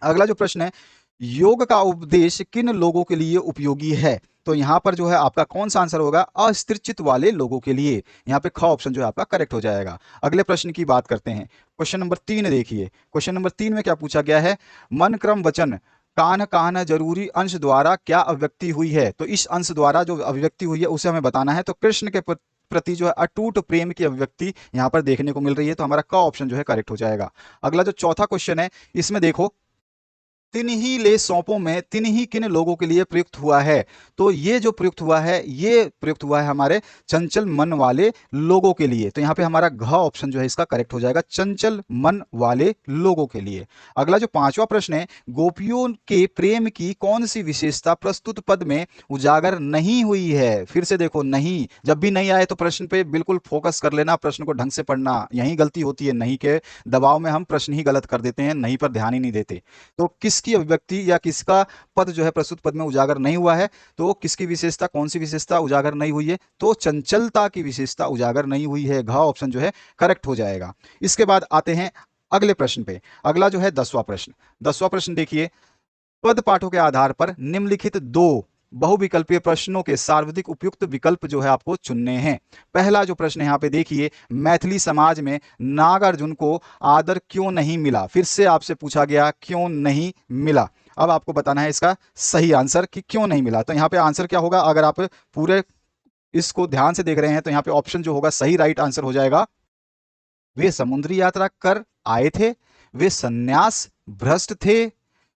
अगला जो प्रश्न है, योग का उपदेश किन लोगों के लिए उपयोगी है? तो यहां पर जो है आपका कौन सा आंसर होगा? अस्थिरचित्त वाले लोगों के लिए। यहाँ पे ख ऑप्शन जो है आपका करेक्ट हो जाएगा। अगले प्रश्न की बात करते हैं। क्वेश्चन नंबर 3 देखिए। क्वेश्चन नंबर 3 में क्या पूछा गया है, मन क्रम वचन कान कान जरूरी अंश द्वारा क्या अभिव्यक्ति हुई है? तो इस अंश द्वारा जो अभिव्यक्ति हुई है उसे हमें बताना है। तो कृष्ण के प्रति जो है अटूट प्रेम की अभिव्यक्ति यहाँ पर देखने को मिल रही है। तो हमारा क ऑप्शन जो है करेक्ट हो जाएगा। अगला जो चौथा क्वेश्चन है इसमें देखो तिन ही ले सौंपों में तिन ही किन लोगों के लिए प्रयुक्त हुआ है। तो ये जो प्रयुक्त हुआ है, ये प्रयुक्त हुआ है हमारे चंचल मन वाले लोगों के लिए। तो यहाँ पे हमारा घ ऑप्शन जो है इसका करेक्ट हो जाएगा, चंचल मन वाले लोगों के लिए। अगला जो पांचवा प्रश्न है, गोपियों के प्रेम की कौन सी विशेषता प्रस्तुत पद में उजागर नहीं हुई है। फिर से देखो, नहीं, जब भी नहीं आए तो प्रश्न पे बिल्कुल फोकस कर लेना, प्रश्न को ढंग से पढ़ना। यही गलती होती है, नहीं के दबाव में हम प्रश्न ही गलत कर देते हैं, नहीं पर ध्यान ही नहीं देते। तो किसकी अभिव्यक्ति या किसका पद जो है प्रस्तुत पद में उजागर नहीं हुआ है, तो किसकी विशेषता, कौन सी विशेषता उजागर नहीं हुई है, तो चंचलता की विशेषता उजागर नहीं हुई है। घ ऑप्शन जो है करेक्ट हो जाएगा। इसके बाद आते हैं अगले प्रश्न पे। अगला जो है 10वां प्रश्न। 10वां प्रश्न देखिए, पद पाठों के आधार पर निम्नलिखित दो बहुविकल्पीय प्रश्नों के सर्वाधिक उपयुक्त विकल्प जो है आपको चुनने हैं। पहला जो प्रश्न यहाँ पे देखिए, मैथिली समाज में नागार्जुन को आदर क्यों नहीं मिला। फिर से आपसे पूछा गया क्यों नहीं मिला। अब आपको बताना है इसका सही आंसर कि क्यों नहीं मिला। तो यहाँ पे आंसर क्या होगा, अगर आप पूरे इसको ध्यान से देख रहे हैं तो यहाँ पे ऑप्शन जो होगा सही राइट आंसर हो जाएगा, वे समुद्री यात्रा कर आए थे, वे सन्यास भ्रष्ट थे,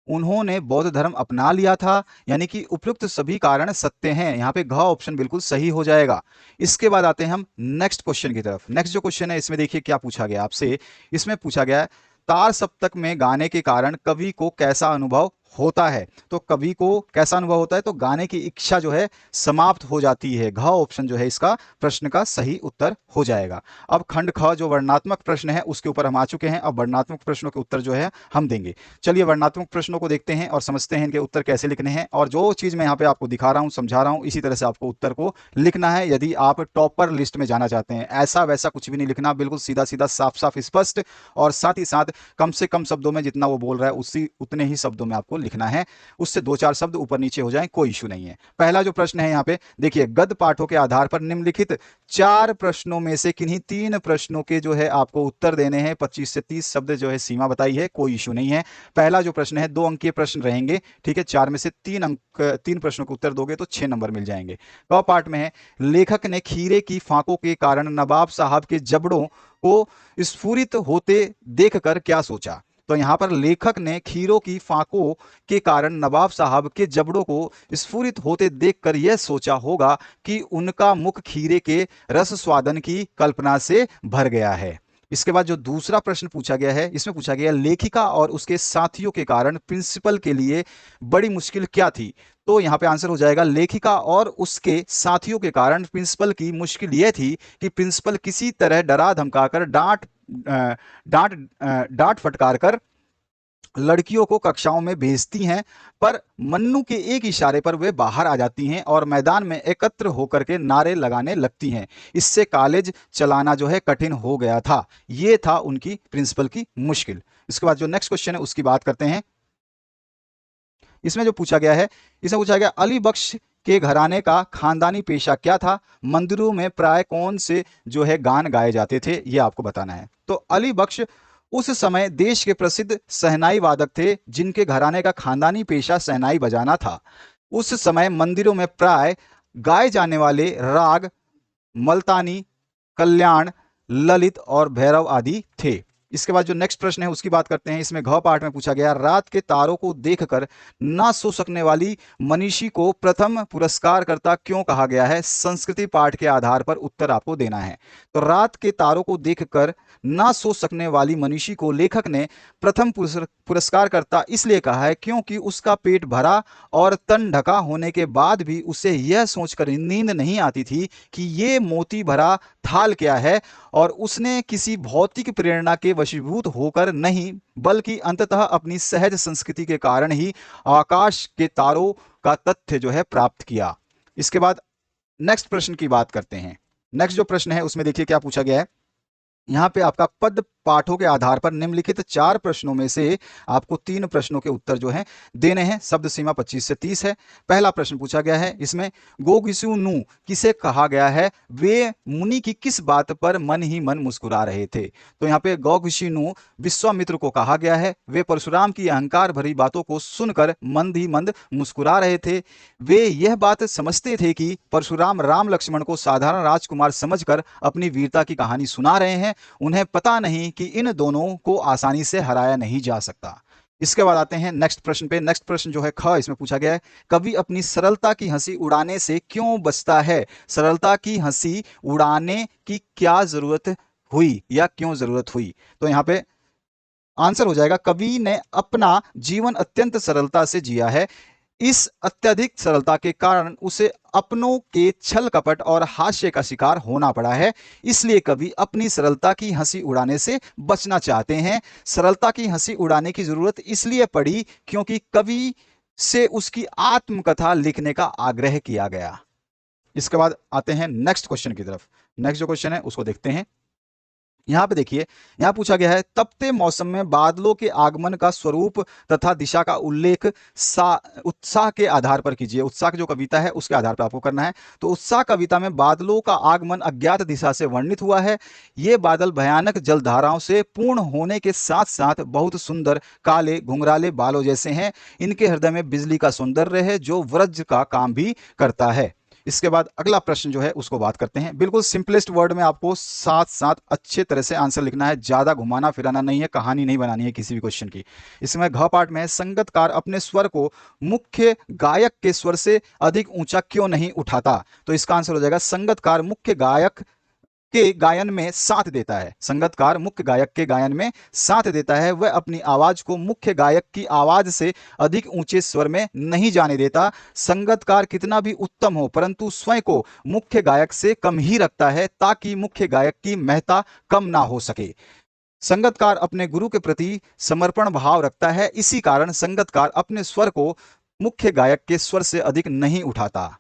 उन्होंने बौद्ध धर्म अपना लिया था। यानी कि उपयुक्त सभी कारण सत्य हैं। यहाँ पे घ ऑप्शन बिल्कुल सही हो जाएगा। इसके बाद आते हैं हम नेक्स्ट क्वेश्चन की तरफ। नेक्स्ट जो क्वेश्चन है इसमें देखिए क्या पूछा गया आपसे। इसमें पूछा गया है, तार सप्तक में गाने के कारण कवि को कैसा अनुभव होता है। तो कवि को कैसा अनुभव होता है, तो गाने की इच्छा जो है समाप्त हो जाती है। घ ऑप्शन जो है इसका प्रश्न का सही उत्तर हो जाएगा। अब खंड ख जो वर्णनात्मक प्रश्न है उसके ऊपर हम आ चुके हैं। अब वर्णनात्मक प्रश्नों के उत्तर जो है हम देंगे। चलिए वर्णनात्मक प्रश्नों को देखते हैं और समझते हैं इनके उत्तर कैसे लिखने हैं। और जो चीज मैं यहाँ पे आपको दिखा रहा हूँ, समझा रहा हूँ, इसी तरह से आपको उत्तर को लिखना है यदि आप टॉपर लिस्ट में जाना चाहते हैं। ऐसा वैसा कुछ भी नहीं लिखना, बिल्कुल सीधा सीधा साफ साफ स्पष्ट, और साथ ही साथ कम से कम शब्दों में जितना वो बोल रहा है उसी उतने ही शब्दों में आपको लिखना है। उससे 2-4 शब्द ऊपर नीचे हो जाएं, कोई इशू नहीं है। पहला जो प्रश्न है यहाँ पे देखिए, गद्य पाठों के आधार पर निम्नलिखित 4 प्रश्नों में से किन्हीं 3 प्रश्नों के जो है आपको उत्तर देने हैं। 25 से 30 शब्द जो है सीमा बताई है, कोई इशू नहीं है। पहला जो प्रश्न है 2 अंकीय प्रश्न रहेंगे, ठीक है। 4 में से 3 प्रश्नों के उत्तर दोगे तो 6 नंबर मिल जाएंगे। क पार्ट में है, लेखक ने खीरे की फांकों के कारण नवाब साहब के जबड़ों को स्फुरित होते देखकर क्या सोचा। तो यहां पर लेखक ने खीरों की फांकों के कारण नवाब साहब के जबड़ों को स्फुरित होते देखकर यह सोचा होगा कि उनका मुख खीरे के रस स्वादन की कल्पना से भर गया है। इसके बाद जो दूसरा प्रश्न पूछा गया है, इसमें पूछा गया लेखिका और उसके साथियों के कारण प्रिंसिपल के लिए बड़ी मुश्किल क्या थी। तो यहाँ पे आंसर हो जाएगा, लेखिका और उसके साथियों के कारण प्रिंसिपल की मुश्किल यह थी कि प्रिंसिपल किसी तरह डरा धमकाकर डांट फटकार कर लड़कियों को कक्षाओं में भेजती हैं, पर मन्नू के एक इशारे पर वे बाहर आ जाती हैं और मैदान में एकत्र होकर के नारे लगाने लगती हैं। इससे कॉलेज चलाना जो है कठिन हो गया था। ये था उनकी प्रिंसिपल की मुश्किल। इसके बाद जो नेक्स्ट क्वेश्चन है उसकी बात करते हैं। इसमें जो पूछा गया है, इसमें पूछा गया अली बख्श के घराने का खानदानी पेशा क्या था। मंदिरों में प्राय कौन से जो है गान गाए जाते थे, ये आपको बताना है। तो अली बख्श उस समय देश के प्रसिद्ध शहनाई वादक थे, जिनके घराने का खानदानी पेशा शहनाई बजाना था। उस समय मंदिरों में प्राय गाए जाने वाले राग मल्तानी, कल्याण, ललित और भैरव आदि थे। इसके बाद जो नेक्स्ट प्रश्न है उसकी बात करते हैं। इसमें घ पाठ में पूछा गया, रात के तारों को देखकर ना सो सकने वाली मनीषी को प्रथम पुरस्कारकर्ता क्यों कहा गया है। संस्कृति पाठ के आधार पर उत्तर आपको देना है। तो रात के तारों को देखकर ना सो सकने वाली मनीषी को लेखक ने प्रथम पुरस्कारकर्ता इसलिए कहा है क्योंकि उसका पेट भरा और तन ढका होने के बाद भी उसे यह सोचकर नींद नहीं आती थी कि ये मोती भरा थाल क्या है, और उसने किसी भौतिक प्रेरणा के वशीभूत होकर नहीं, बल्कि अंततः अपनी सहज संस्कृति के कारण ही आकाश के तारों का तथ्य जो है प्राप्त किया। इसके बाद नेक्स्ट प्रश्न की बात करते हैं। नेक्स्ट जो प्रश्न है उसमें देखिए क्या पूछा गया है। यहाँ पे आपका पद पाठों के आधार पर निम्नलिखित 4 प्रश्नों में से आपको 3 प्रश्नों के उत्तर जो हैं देने हैं। शब्द सीमा 25 से 30 है। पहला प्रश्न पूछा गया है, इसमें गोगिसुनु किसे कहा गया है, वे मुनि की किस बात पर मन ही मन मुस्कुरा रहे थे। तो यहाँ पे गोगिसुनु विश्वामित्र को कहा गया है। वे परशुराम की अहंकार भरी बातों को सुनकर मंद ही मंद मुस्कुरा रहे थे। वे यह बात समझते थे कि परशुराम राम लक्ष्मण को साधारण राजकुमार समझकर अपनी वीरता की कहानी सुना रहे हैं। उन्हें पता नहीं कि इन दोनों को आसानी से हराया नहीं जा सकता। इसके बाद आते हैं नेक्स्ट प्रश्न पे। नेक्स्ट प्रश्न जो है ख, इसमें पूछा गया है कवि अपनी सरलता की हंसी उड़ाने से क्यों बचता है? सरलता की हंसी उड़ाने की क्या जरूरत हुई या क्यों जरूरत हुई? तो यहाँ पे आंसर हो जाएगा कवि ने अपना जीवन अत्यंत सरलता से जिया है। इस अत्यधिक सरलता के कारण उसे अपनों के छल कपट और हास्य का शिकार होना पड़ा है। इसलिए कवि अपनी सरलता की हंसी उड़ाने से बचना चाहते हैं। सरलता की हंसी उड़ाने की जरूरत इसलिए पड़ी क्योंकि कवि से उसकी आत्मकथा लिखने का आग्रह किया गया। इसके बाद आते हैं नेक्स्ट क्वेश्चन की तरफ। नेक्स्ट जो क्वेश्चन है उसको देखते हैं। यहाँ पे देखिए, यहाँ पूछा गया है तपते मौसम में बादलों के आगमन का स्वरूप तथा दिशा का उल्लेख उत्साह के आधार पर कीजिए। उत्साह की जो कविता है उसके आधार पर आपको करना है। तो उत्साह कविता में बादलों का आगमन अज्ञात दिशा से वर्णित हुआ है। ये बादल भयानक जलधाराओं से पूर्ण होने के साथ साथ बहुत सुंदर काले घुंघराले बालों जैसे हैं। इनके हृदय में बिजली का सौंदर्य है जो वज्र का काम भी करता है। इसके बाद अगला प्रश्न जो है उसको बात करते हैं। बिल्कुल सिंपलेस्ट वर्ड में आपको साथ साथ अच्छे तरह से आंसर लिखना है, ज्यादा घुमाना फिराना नहीं है, कहानी नहीं बनानी है किसी भी क्वेश्चन की। इसमें घ पार्ट में है संगतकार अपने स्वर को मुख्य गायक के स्वर से अधिक ऊंचा क्यों नहीं उठाता? तो इसका आंसर हो जाएगा संगतकार मुख्य गायक के गायन में साथ देता है। संगतकार मुख्य गायक के गायन में साथ देता है। वह अपनी आवाज को मुख्य गायक की आवाज से अधिक ऊंचे स्वर में नहीं जाने देता। संगतकार कितना भी उत्तम हो परंतु स्वयं को मुख्य गायक से कम ही रखता है ताकि मुख्य गायक की महत्ता कम ना हो सके। संगतकार अपने गुरु के प्रति समर्पण भाव रखता है। इसी कारण संगतकार अपने स्वर को मुख्य गायक के स्वर से अधिक नहीं उठाता।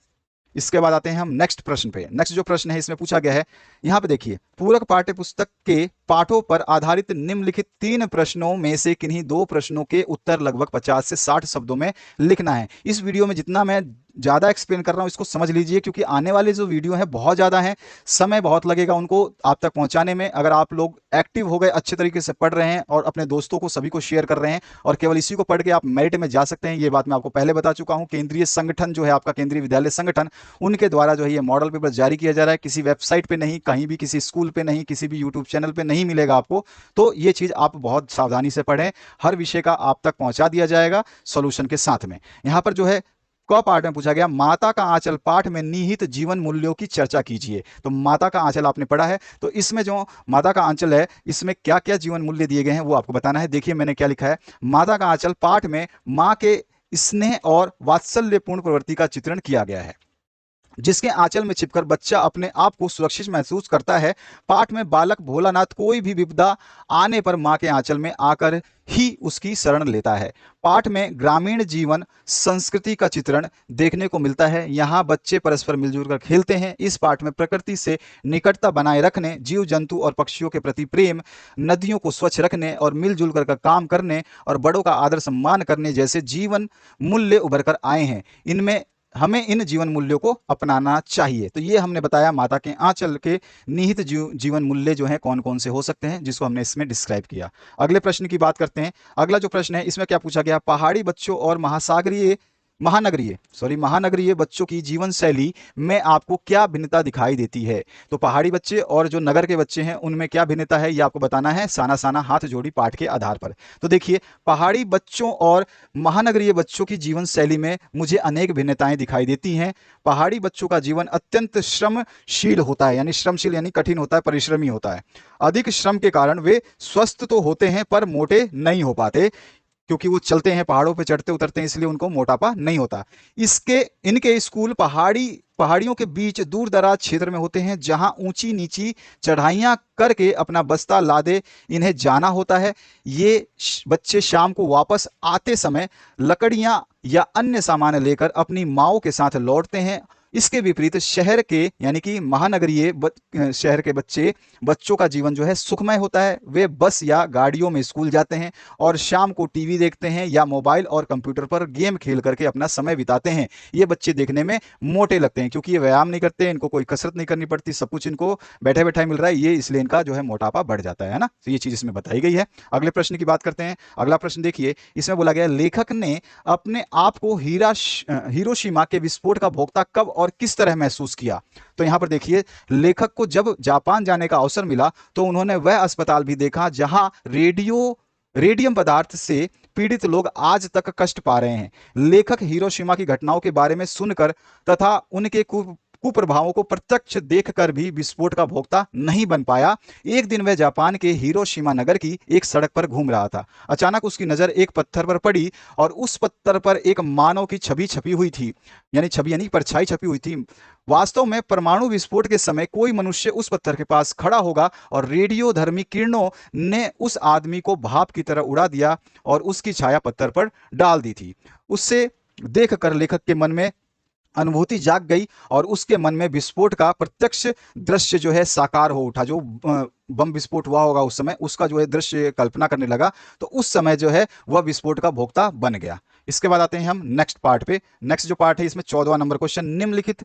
इसके बाद आते हैं हम नेक्स्ट प्रश्न पे। नेक्स्ट जो प्रश्न है इसमें पूछा गया है, यहाँ पे देखिए पूरक पाठ्य पुस्तक के पाठों पर आधारित निम्नलिखित 3 प्रश्नों में से किन्हीं 2 प्रश्नों के उत्तर लगभग 50 से 60 शब्दों में लिखना है। इस वीडियो में जितना मैं ज्यादा एक्सप्लेन कर रहा हूं इसको समझ लीजिए क्योंकि आने वाले जो वीडियो है बहुत ज्यादा है, समय बहुत लगेगा उनको आप तक पहुंचाने में। अगर आप लोग एक्टिव हो गए, अच्छे तरीके से पढ़ रहे हैं और अपने दोस्तों को सभी को शेयर कर रहे हैं और केवल इसी को पढ़ के आप मेरिट में जा सकते हैं, ये बात मैं आपको पहले बता चुका हूं। केंद्रीय संगठन जो है आपका केंद्रीय विद्यालय संगठन, उनके द्वारा जो है ये मॉडल पेपर जारी किया जा रहा है। किसी वेबसाइट पे नहीं, कहीं भी किसी स्कूल पे नहीं, किसी भी यूट्यूब चैनल पे नहीं मिलेगा आपको। तो ये चीज आप बहुत सावधानी से पढ़ें, हर विषय का आप तक पहुंचा दिया जाएगा सॉल्यूशन के साथ में। यहां पर जो है क पाठ में पूछा गया माता का आंचल पाठ में निहित जीवन मूल्यों की चर्चा कीजिए। तो माता का आंचल आपने पढ़ा है, तो इसमें जो माता का आंचल है इसमें क्या क्या जीवन मूल्य दिए गए हैं वो आपको बताना है। देखिए मैंने क्या लिखा है, माता का आंचल पाठ में मां के स्नेह और वात्सल्यपूर्ण प्रवृत्ति का चित्रण किया गया है, जिसके आंचल में छिपकर बच्चा अपने आप को सुरक्षित महसूस करता है। पाठ में बालक भोलानाथ कोई भी विपदा आने पर मां के आंचल में आकर ही उसकी शरण लेता है। पाठ में ग्रामीण जीवन संस्कृति का चित्रण देखने को मिलता है। यहाँ बच्चे परस्पर मिलजुल कर खेलते हैं। इस पाठ में प्रकृति से निकटता बनाए रखने, जीव जंतु और पक्षियों के प्रति प्रेम, नदियों को स्वच्छ रखने और मिलजुल कर काम करने और बड़ों का आदर सम्मान करने जैसे जीवन मूल्य उभर कर आए हैं। इनमें हमें इन जीवन मूल्यों को अपनाना चाहिए। तो ये हमने बताया माता के आंचल के निहित जीवन मूल्य जो हैं कौन कौन से हो सकते हैं, जिसको हमने इसमें डिस्क्राइब किया। अगले प्रश्न की बात करते हैं। अगला जो प्रश्न है इसमें क्या पूछा गया, पहाड़ी बच्चों और महानगरीय बच्चों की जीवन शैली में आपको क्या भिन्नता दिखाई देती है? तो पहाड़ी बच्चे और जो नगर के बच्चे हैं उनमें क्या भिन्नता है ये आपको बताना है साना साना हाथ जोड़ी पाठ के आधार पर। तो देखिए पहाड़ी बच्चों और महानगरीय बच्चों की जीवन शैली में मुझे अनेक भिन्नताएं दिखाई देती हैं। पहाड़ी बच्चों का जीवन अत्यंत श्रमशील होता है, यानी श्रमशील यानी कठिन होता है, परिश्रमी होता है। अधिक श्रम के कारण वे स्वस्थ तो होते हैं पर मोटे नहीं हो पाते, क्योंकि वो चलते हैं, पहाड़ों पे चढ़ते उतरते हैं, इसलिए उनको मोटापा नहीं होता। इनके स्कूल पहाड़ियों के बीच दूर दराज क्षेत्र में होते हैं, जहां ऊंची नीची चढ़ाइयां करके अपना बस्ता लादे इन्हें जाना होता है। ये बच्चे शाम को वापस आते समय लकड़ियां या अन्य सामान लेकर अपनी माओ के साथ लौटते हैं। इसके विपरीत शहर के यानी कि महानगरीय शहर के बच्चों का जीवन जो है सुखमय होता है। वे बस या गाड़ियों में स्कूल जाते हैं और शाम को टीवी देखते हैं या मोबाइल और कंप्यूटर पर गेम खेल करके अपना समय बिताते हैं। ये बच्चे देखने में मोटे लगते हैं क्योंकि ये व्यायाम नहीं करते, इनको कोई कसरत नहीं करनी पड़ती, सब कुछ इनको बैठे बैठे मिल रहा है, ये इसलिए इनका जो है मोटापा बढ़ जाता है ना। तो ये चीज इसमें बताई गई है। अगले प्रश्न की बात करते हैं। अगला प्रश्न देखिए, इसमें बोला गया लेखक ने अपने आप को हिरोशिमा के विस्फोट का भोक्ता कब और किस तरह महसूस किया? तो यहां पर देखिए लेखक को जब जापान जाने का अवसर मिला तो उन्होंने वह अस्पताल भी देखा जहां रेडियम पदार्थ से पीड़ित लोग आज तक कष्ट पा रहे हैं। लेखक हिरोशिमा की घटनाओं के बारे में सुनकर तथा उनके कुप्रभावों को प्रत्यक्ष देखकर भी विस्फोट का भोक्ता नहीं बन पाया। एक दिन वह जापान के हिरोशिमा नगर की एक सड़क पर घूम रहा था। अचानक उसकी नजर एक पत्थर पर पड़ी और उस पत्थर पर एक मानव की छवि छपी हुई थी, यानी परछाई छपी हुई थी। वास्तव में परमाणु विस्फोट के समय कोई मनुष्य उस पत्थर के पास खड़ा होगा और रेडियोधर्मी किरणों ने उस आदमी को भाप की तरह उड़ा दिया और उसकी छाया पत्थर पर डाल दी थी। उससे देखकर लेखक के मन में अनुभूति जाग गई और उसके मन में विस्फोट का प्रत्यक्ष दृश्य जो है साकार हो उठा। जो बम विस्फोट हुआ होगा उस समय, उसका जो है दृश्य कल्पना करने लगा, तो उस समय जो है वह विस्फोट का भोक्ता बन गया। इसके बाद आते हैं हम नेक्स्ट पार्ट पे। नेक्स्ट जो पार्ट है इसमें 14वां नंबर क्वेश्चन, निम्नलिखित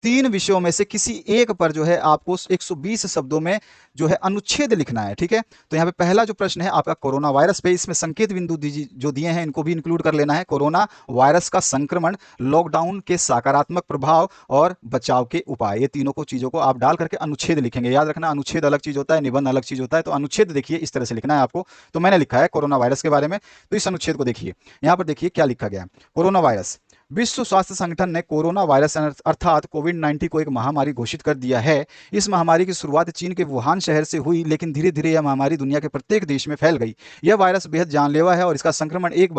3 विषयों में से किसी एक पर जो है आपको 120 शब्दों में जो है अनुच्छेद लिखना है। ठीक है, तो यहाँ पे पहला जो प्रश्न है आपका कोरोना वायरस पे, इसमें संकेत बिंदु जो दिए हैं इनको भी इंक्लूड कर लेना है। कोरोना वायरस का संक्रमण, लॉकडाउन के सकारात्मक प्रभाव और बचाव के उपाय, ये तीनों को चीजों को आप डाल करके अनुच्छेद लिखेंगे। याद रखना, अनुच्छेद अलग चीज होता है, निबंध अलग चीज होता है। तो अनुच्छेद देखिए इस तरह से लिखना है आपको। तो मैंने लिखा है कोरोना वायरस के बारे में, तो इस अनुच्छेद को देखिए। यहाँ पर देखिए क्या लिखा गया है। कोरोना वायरस, विश्व स्वास्थ्य संगठन ने कोरोना वायरस अर्थात कोविड-19 को एक महामारी घोषित कर दिया है। इस महामारी की शुरुआत चीन के वुहान शहर से हुई, लेकिन धीरे धीरे यह महामारी दुनिया के प्रत्येक देश में फैल गई। यह वायरस बेहद जानलेवा है और इसका संक्रमण एक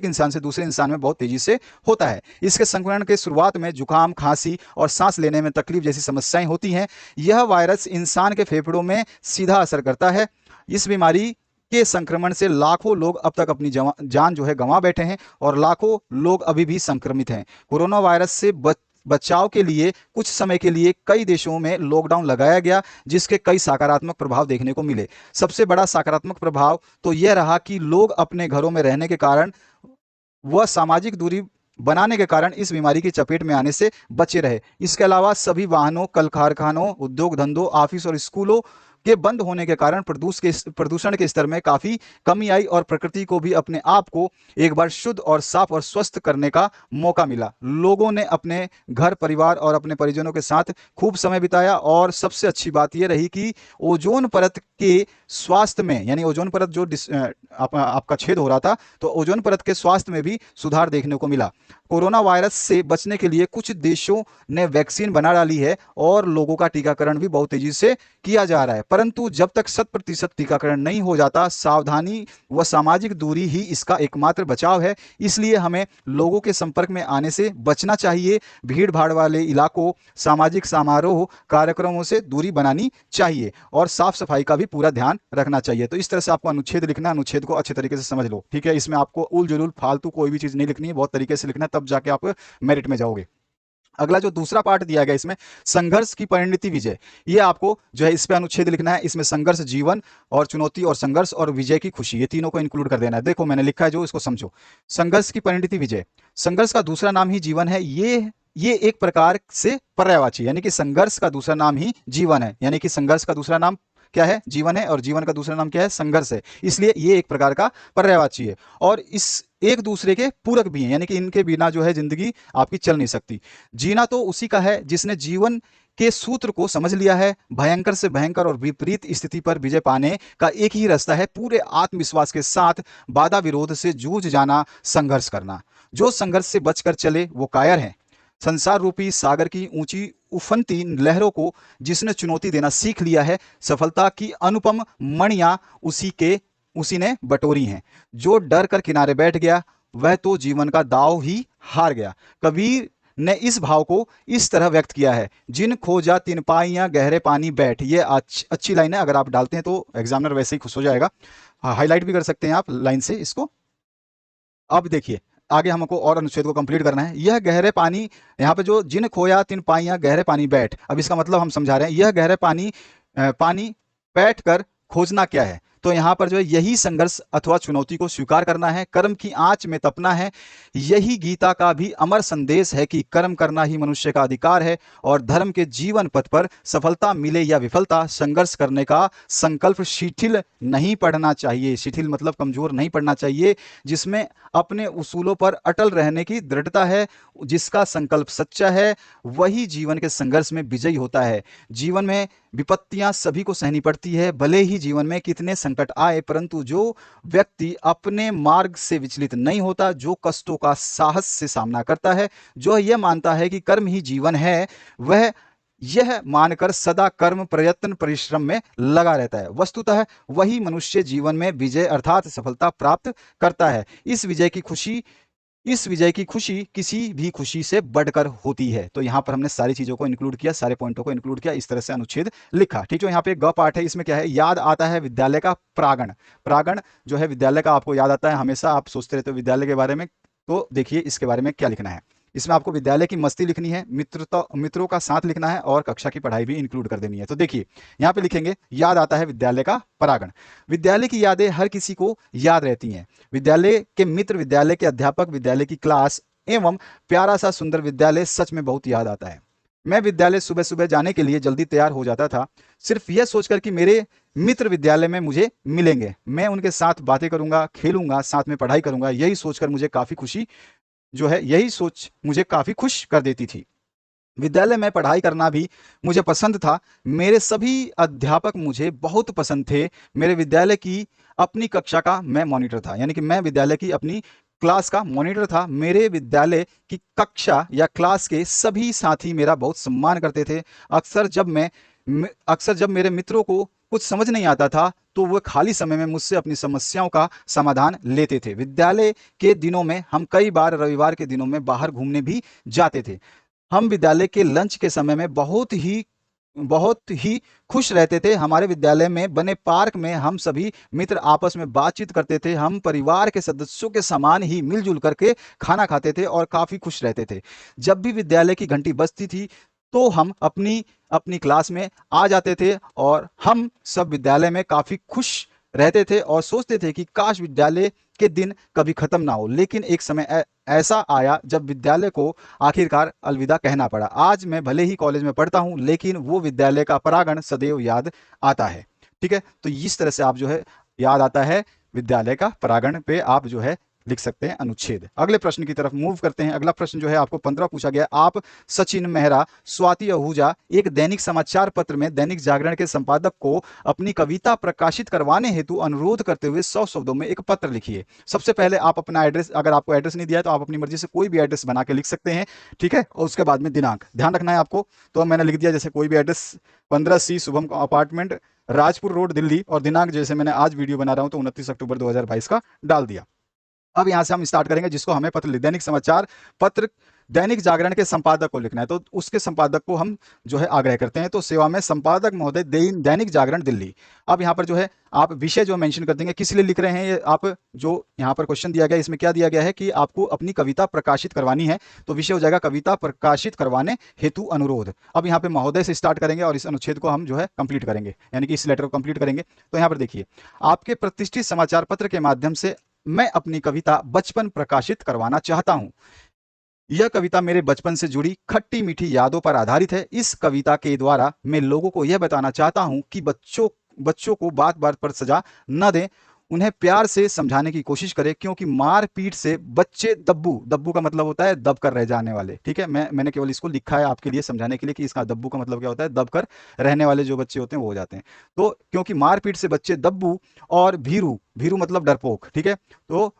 इंसान से दूसरे इंसान में बहुत तेजी से होता है। इसके संक्रमण के शुरुआत में जुकाम, खांसी और सांस लेने में तकलीफ जैसी समस्याएं होती हैं। यह वायरस इंसान के फेफड़ों में सीधा असर करता है। इस बीमारी के संक्रमण से लाखों लोग अब तक अपनी जान जो है गंवा बैठे हैं और लाखों लोग अभी भी संक्रमित हैं। कोरोना वायरस से बचाव के लिए कुछ समय के लिए कई देशों में लॉकडाउन लगाया गया, जिसके कई सकारात्मक प्रभाव देखने को मिले। सबसे बड़ा सकारात्मक प्रभाव तो यह रहा कि लोग अपने घरों में रहने के कारण व सामाजिक दूरी बनाने के कारण इस बीमारी की चपेट में आने से बचे रहे। इसके अलावा सभी वाहनों, कल कारखानों, उद्योग धंधों, ऑफिस और स्कूलों के बंद होने के कारण प्रदूषण के स्तर में काफी कमी आई और प्रकृति को भी अपने आप को एक बार शुद्ध और साफ और स्वस्थ करने का मौका मिला। लोगों ने अपने घर, परिवार और अपने परिजनों के साथ खूब समय बिताया और सबसे अच्छी बात यह रही कि ओजोन परत के स्वास्थ्य में, यानी ओजोन परत जो आपका छेद हो रहा था, तो ओजोन परत के स्वास्थ्य में भी सुधार देखने को मिला। कोरोना वायरस से बचने के लिए कुछ देशों ने वैक्सीन बना डाली है और लोगों का टीकाकरण भी बहुत तेजी से किया जा रहा है, परंतु जब तक 100% टीकाकरण नहीं हो जाता, सावधानी व सामाजिक दूरी ही इसका एकमात्र बचाव है। इसलिए हमें लोगों के संपर्क में आने से बचना चाहिए। भीड़ भाड़ वाले इलाकों, सामाजिक समारोह, कार्यक्रमों से दूरी बनानी चाहिए और साफ सफाई का भी पूरा ध्यान रखना चाहिए। तो इस तरह से आपको अनुच्छेद लिखना है। अनुच्छेद को अच्छे तरीके से समझ लो। ठीक है, इसमें आपको उल जुलूल फालतू कोई भी चीज नहीं लिखनी है, बहुत तरीके से लिखना है, तब जाके आप मेरिट में जाओगे। अगला जो दूसरा पार्ट दिया गया इसमें, संघर्ष की परिणति विजय, ये आपको जो है इस पे अनुच्छेद लिखना है। इसमें संघर्ष, जीवन और चुनौती, और संघर्ष और विजय की खुशी, ये तीनों को इंक्लूड कर देना है। देखो मैंने लिखा है जो, इसको समझो। संघर्ष की परिणति विजय, संघर्ष का दूसरा नाम ही जीवन है। ये एक प्रकार से पर्यायवाची, यानी कि संघर्ष का दूसरा नाम ही जीवन है, यानी कि संघर्ष का दूसरा नाम क्या है? जीवन है, और जीवन का दूसरा नाम क्या है? संघर्ष है। इसलिए ये एक प्रकार का पर्यायवाची है और इस एक दूसरे के पूरक भी हैं, यानी कि इनके बिना जो है जिंदगी आपकी चल नहीं सकती। जीना तो उसी का है जिसने जीवन के सूत्र को समझ लिया है। भयंकर से भयंकर और विपरीत स्थिति पर विजय पाने का एक ही रास्ता है, पूरे आत्मविश्वास के साथ बाधा विरोध से जूझ जाना, संघर्ष करना। जो संघर्ष से बचकर चले वो कायर है। संसार रूपी सागर की ऊंची उफनती लहरों को जिसने चुनौती देना सीख लिया है, सफलता की अनुपम मणियां उसी ने बटोरी हैं। जो डर कर किनारे बैठ गया वह तो जीवन का दांव ही हार गया। कबीर ने इस भाव को इस तरह व्यक्त किया है, जिन खोजा तिन पाइयां गहरे पानी बैठ। ये अच्छी लाइन है, अगर आप डालते हैं तो एग्जामिनर वैसे ही खुश हो जाएगा। हाईलाइट भी कर सकते हैं आप लाइन से इसको। अब देखिए आगे हमको और अनुच्छेद को कंप्लीट करना है। यह गहरे पानी, यहाँ पे जो जिन खोया तिन पाइयां गहरे पानी बैठ, अब इसका मतलब हम समझा रहे हैं। यह गहरे पानी बैठ कर खोजना क्या है? तो यहाँ पर जो है यही संघर्ष अथवा चुनौती को स्वीकार करना है, कर्म की आंच में तपना है। यही गीता का भी अमर संदेश है कि कर्म करना ही मनुष्य का अधिकार है और धर्म के जीवन पथ पर सफलता मिले या विफलता, संघर्ष करने का संकल्प शिथिल नहीं पड़ना चाहिए। शिथिल मतलब कमजोर नहीं पड़ना चाहिए। जिसमें अपने उसूलों पर अटल रहने की दृढ़ता है, जिसका संकल्प सच्चा है, वही जीवन के संघर्ष में विजयी होता है। जीवन में विपत्तियां सभी को सहनी पड़ती है, भले ही जीवन में कितने संकट आए, परंतु जो व्यक्ति अपने मार्ग से विचलित नहीं होता, जो कष्टों का साहस से सामना करता है, जो यह मानता है कि कर्म ही जीवन है, वह यह मानकर सदा कर्म, प्रयत्न, परिश्रम में लगा रहता है, वस्तुतः वही मनुष्य जीवन में विजय अर्थात सफलता प्राप्त करता है। इस विजय की खुशी किसी भी खुशी से बढ़कर होती है। तो यहाँ पर हमने सारी चीजों को इंक्लूड किया, सारे पॉइंटों को इंक्लूड किया, इस तरह से अनुच्छेद लिखा। ठीक है, यहाँ पे ग पार्ट है, इसमें क्या है, याद आता है विद्यालय का प्रांगण। प्रांगण जो है विद्यालय का आपको याद आता है, हमेशा आप सोचते रहते हो विद्यालय के बारे में। तो देखिए इसके बारे में क्या लिखना है। इसमें आपको विद्यालय की मस्ती लिखनी है, मित्रों का साथ लिखना है और कक्षा की पढ़ाई भी इंक्लूड कर देनी है। तो देखिए यहाँ पे लिखेंगे, याद आता है विद्यालय का परागण। विद्यालय की यादें हर किसी को याद रहती हैं। विद्यालय के मित्र, विद्यालय के अध्यापक, विद्यालय की क्लास एवं प्यारा सा सुंदर विद्यालय सच में बहुत याद आता है। मैं विद्यालय सुबह सुबह जाने के लिए जल्दी तैयार हो जाता था, सिर्फ यह सोचकर कि मेरे मित्र विद्यालय में मुझे मिलेंगे, मैं उनके साथ बातें करूंगा, खेलूंगा, साथ में पढ़ाई करूंगा। यही सोच मुझे काफी खुश कर देती थी। विद्यालय में पढ़ाई करना भी मुझे पसंद था। मेरे सभी अध्यापक मुझे बहुत पसंद थे। मेरे विद्यालय की अपनी कक्षा का मैं मॉनिटर था, यानी कि मैं विद्यालय की अपनी क्लास का मॉनिटर था। मेरे विद्यालय की कक्षा या क्लास के सभी साथी मेरा बहुत सम्मान करते थे। अक्सर जब मेरे मित्रों को कुछ समझ नहीं आता था तो वह खाली समय में मुझसे अपनी समस्याओं का समाधान लेते थे। विद्यालय के दिनों में हम कई बार रविवार के दिनों में बाहर घूमने भी जाते थे। हम विद्यालय के लंच के समय में बहुत ही खुश रहते थे। हमारे विद्यालय में बने पार्क में हम सभी मित्र आपस में बातचीत करते थे। हम परिवार के सदस्यों के समान ही मिलजुल करके खाना खाते थे और काफी खुश रहते थे। जब भी विद्यालय की घंटी बजती थी तो हम अपनी अपनी क्लास में आ जाते थे और हम सब विद्यालय में काफी खुश रहते थे और सोचते थे कि काश विद्यालय के दिन कभी खत्म ना हो। लेकिन एक समय ऐसा आया जब विद्यालय को आखिरकार अलविदा कहना पड़ा। आज मैं भले ही कॉलेज में पढ़ता हूं, लेकिन वो विद्यालय का परागण सदैव याद आता है। ठीक है, तो इस तरह से आप जो है याद आता है विद्यालय का परागण पे आप जो है लिख सकते हैं अनुच्छेद। अगले प्रश्न की तरफ मूव करते हैं। अगला प्रश्न जो है आपको 15 पूछा गया। आप सचिन मेहरा, स्वाति आहूजा एक दैनिक समाचार पत्र में दैनिक जागरण के संपादक को अपनी कविता प्रकाशित करवाने हेतु अनुरोध करते हुए 100 शब्दों में एक पत्र लिखिए। सबसे पहले आप अपना एड्रेस, अगर आपको एड्रेस नहीं दिया तो आप अपनी मर्जी से कोई भी एड्रेस बना के लिख सकते हैं। ठीक है, और उसके बाद में दिनांक ध्यान रखना है आपको। तो मैंने लिख दिया जैसे कोई भी address, 15C Shubham apartment, Rajpur road, Delhi, और दिनांक जैसे मैंने आज वीडियो बना रहा हूं तो 29 अक्टूबर 2022 का डाल दिया। अब यहां से हम स्टार्ट करेंगे जिसको हमें पत्र, दैनिक समाचार पत्र दैनिक जागरण के संपादक को लिखना है। तो उसके संपादक को हम जो है आग्रह करते हैं। तो सेवा में संपादक महोदय, दैनिक जागरण दिल्ली। अब यहाँ पर जो है आप विषय जो मेंशन कर देंगे, किस लिए लिख रहे हैं ये आप, जो यहाँ पर क्वेश्चन दिया गया इसमें क्या दिया गया है कि आपको अपनी कविता प्रकाशित करवानी है। तो विषय हो जाएगा कविता प्रकाशित करवाने हेतु अनुरोध। अब यहाँ पे महोदय से स्टार्ट करेंगे और इस अनुच्छेद को हम जो है कंप्लीट करेंगे, यानी कि इस लेटर को कंप्लीट करेंगे। तो यहाँ पर देखिए, आपके प्रतिष्ठित समाचार पत्र के माध्यम से मैं अपनी कविता बचपन प्रकाशित करवाना चाहता हूं। यह कविता मेरे बचपन से जुड़ी खट्टी मीठी यादों पर आधारित है। इस कविता के द्वारा मैं लोगों को यह बताना चाहता हूं कि बच्चों को बात बात पर सजा न दें, उन्हें प्यार से समझाने की कोशिश करें, क्योंकि मार पीट से बच्चे दब्बू का मतलब होता है दब कर रह जाने वाले। ठीक है, मैंने केवल इसको लिखा है आपके लिए समझाने के लिए कि इसका दब्बू का मतलब क्या होता है, दब कर रहने वाले जो बच्चे होते हैं वो हो जाते हैं। तो क्योंकि मार पीट से बच्चे दब्बू और भीरू मतलब डरपोक। ठीक है, तो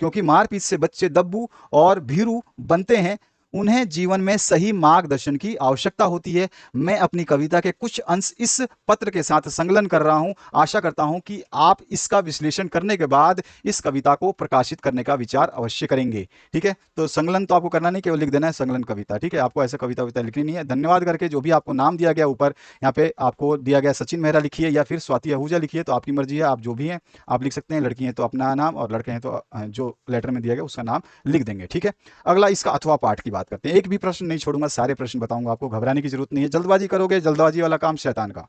क्योंकि मारपीट से बच्चे दब्बू और भीरू बनते हैं, उन्हें जीवन में सही मार्गदर्शन की आवश्यकता होती है। मैं अपनी कविता के कुछ अंश इस पत्र के साथ संकलन कर रहा हूं। आशा करता हूं कि आप इसका विश्लेषण करने के बाद इस कविता को प्रकाशित करने का विचार अवश्य करेंगे। ठीक है, तो संकलन तो आपको करना नहीं, केवल लिख देना है संकलन कविता। ठीक है, आपको ऐसे कविता लिखनी नहीं है। धन्यवाद करके जो भी आपको नाम दिया गया ऊपर यहाँ पे आपको दिया गया सचिन मेहरा लिखिए या फिर स्वाति आहूजा लिखिए, तो आपकी मर्जी है, आप जो भी हैं आप लिख सकते हैं। लड़की हैं तो अपना नाम, और लड़के हैं तो जो लेटर में दिया गया उसका नाम लिख देंगे। ठीक है, अगला इसका अथवा पाठ की बात करते हैं। एक भी प्रश्न नहीं छोड़ूंगा, सारे प्रश्न बताऊंगा आपको, घबराने की जरूरत नहीं है। जल्दबाजी करोगे, जल्दबाजी वाला काम शैतान का।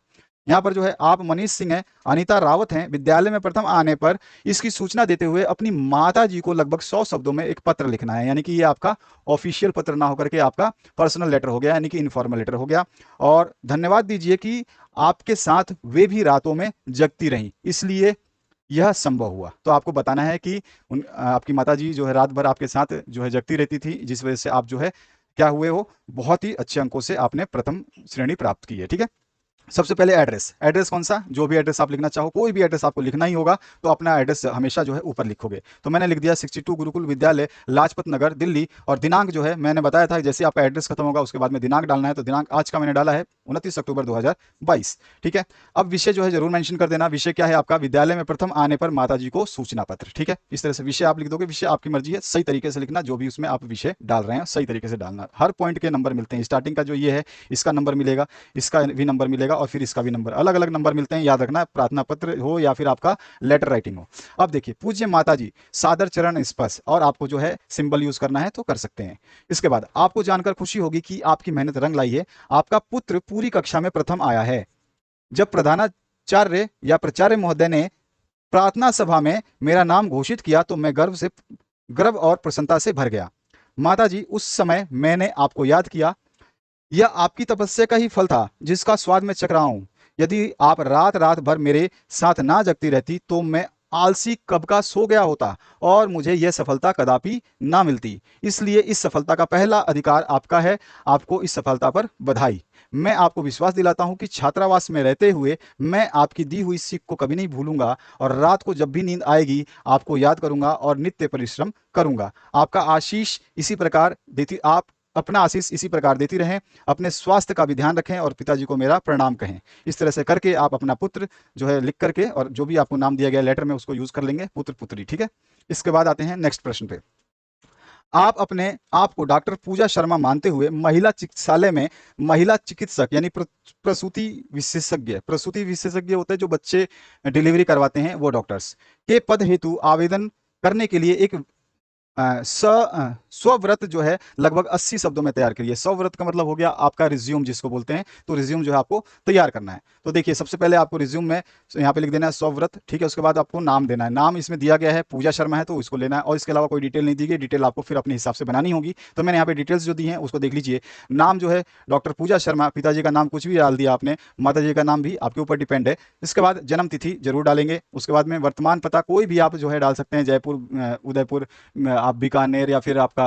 यहाँ पर जो है आप मनीष सिंह हैं, अनीता रावत हैं। विद्यालय में प्रथम आने पर इसकी सूचना देते हुए अपनी माता जी को लगभग 100 शब्दों में एक पत्र लिखना है, यानी कि ये आपका ऑफिशियल पत्र ना होकर के आपका पर्सनल लेटर हो गया, यानी कि इनफॉर्मल लेटर हो गया। और धन्यवाद दीजिए कि आपके साथ वे भी रातों में जगती रहीं, इसलिए यह संभव हुआ। तो आपको बताना है कि आपकी माताजी जो है रात भर आपके साथ जो है जगती रहती थी, जिस वजह से आप जो है क्या हुए हो, बहुत ही अच्छे अंकों से आपने प्रथम श्रेणी प्राप्त की है। ठीक है, सबसे पहले एड्रेस, एड्रेस कौन सा, जो भी एड्रेस आप लिखना चाहो, कोई भी एड्रेस आपको लिखना ही होगा तो अपना एड्रेस हमेशा जो है ऊपर लिखोगे। तो मैंने लिख दिया 62 गुरुकुल विद्यालय, लाजपत नगर, दिल्ली। और दिनांक जो है मैंने बताया था, जैसे आपका एड्रेस खत्म होगा उसके बाद में दिनांक डालना है, तो दिनांक आज का मैंने डाला है 29 अक्टूबर 2022। ठीक है, अब विषय जो है जरूर मेंशन कर देना, विषय क्या है आपका, विद्यालय में प्रथम आने पर माताजी को सूचना पत्र। ठीक है, इस तरह से विषय आप लिख दोगे, विषय आपकी मर्जी है, सही तरीके से लिखना, जो भी उसमें आप विषय डाल रहे हैं सही तरीके से डालना। हर पॉइंट के नंबर मिलते हैं, स्टार्टिंग का जो ये है इसका नंबर मिलेगा, इसका भी नंबर मिलेगा और फिर इसका भी नंबर, अलग अलग नंबर मिलते हैं, याद रखना, प्रार्थना पत्र हो या फिर आपका लेटर राइटिंग हो। अब देखिए, पूज्य माताजी सादर चरण स्पर्श, और आपको जो है सिंबल यूज करना है तो कर सकते हैं। इसके बाद आपको जानकर खुशी होगी कि आपकी मेहनत रंग लाई है, आपका पुत्र पूरी कक्षा में प्रथम आया है। जब प्रधानाचार्य या प्राचार्य महोदय ने प्रार्थना सभा में मेरा नाम घोषित किया तो मैं गर्व और प्रसन्नता से भर गया। माताजी, उस समय मैंने आपको याद किया, यह आपकी तपस्या का ही फल था जिसका स्वाद मैं चख रहा हूं। यदि आप रात रात भर मेरे साथ ना जगती रहती तो मैं आलसी कब का सो गया होता और मुझे यह सफलता कदापि ना मिलती। इसलिए इस सफलता का पहला अधिकार आपका है। आपको इस सफलता पर बधाई। मैं आपको विश्वास दिलाता हूं कि छात्रावास में रहते हुए मैं आपकी दी हुई सीख को कभी नहीं भूलूंगा और रात को जब भी नींद आएगी आपको याद करूंगा और नित्य परिश्रम करूंगा। आपका आशीष इसी प्रकार देती आप अपना आशीष इसी प्रकार देती रहें। अपने स्वास्थ्य का भी ध्यान रखें और पिताजी को मेरा प्रणाम कहें। इस तरह से करके आप अपना पुत्र जो है लिख करके, और जो भी आपको नाम दिया गया लेटर में उसको यूज कर लेंगे, पुत्र पुत्री। ठीक है, इसके बाद आते हैं नेक्स्ट प्रश्न पे। आप अपने आप को डॉक्टर पूजा शर्मा मानते हुए महिला चिकित्सालय में महिला चिकित्सक यानी प्रसूति विशेषज्ञ होते हैं जो बच्चे डिलीवरी करवाते हैं, वो डॉक्टर्स के पद हेतु आवेदन करने के लिए एक स्वव्रत जो है लगभग 80 शब्दों में तैयार करिए। स्वव्रत का मतलब हो गया आपका रिज्यूम जिसको बोलते हैं, तो रिज्यूम जो है आपको तैयार करना है। तो देखिए, सबसे पहले आपको रिज्यूम में यहाँ पे लिख देना है स्वव्रत। ठीक है, उसके बाद आपको नाम देना है, नाम इसमें दिया गया है पूजा शर्मा है तो इसको लेना है, और इसके अलावा कोई डिटेल नहीं दी गई, डिटेल आपको फिर अपने हिसाब से बनानी होगी। तो मैंने यहाँ पे डिटेल्स जो दी हैं उसको देख लीजिए। नाम जो है डॉक्टर पूजा शर्मा, पिताजी का नाम कुछ भी डाल दिया आपने, माता का नाम भी आपके ऊपर डिपेंड है। इसके बाद जन्म तिथि जरूर डालेंगे। उसके बाद में वर्तमान पता कोई भी आप जो है डाल सकते हैं, जयपुर, उदयपुर, आप बीकानेर या फिर आपका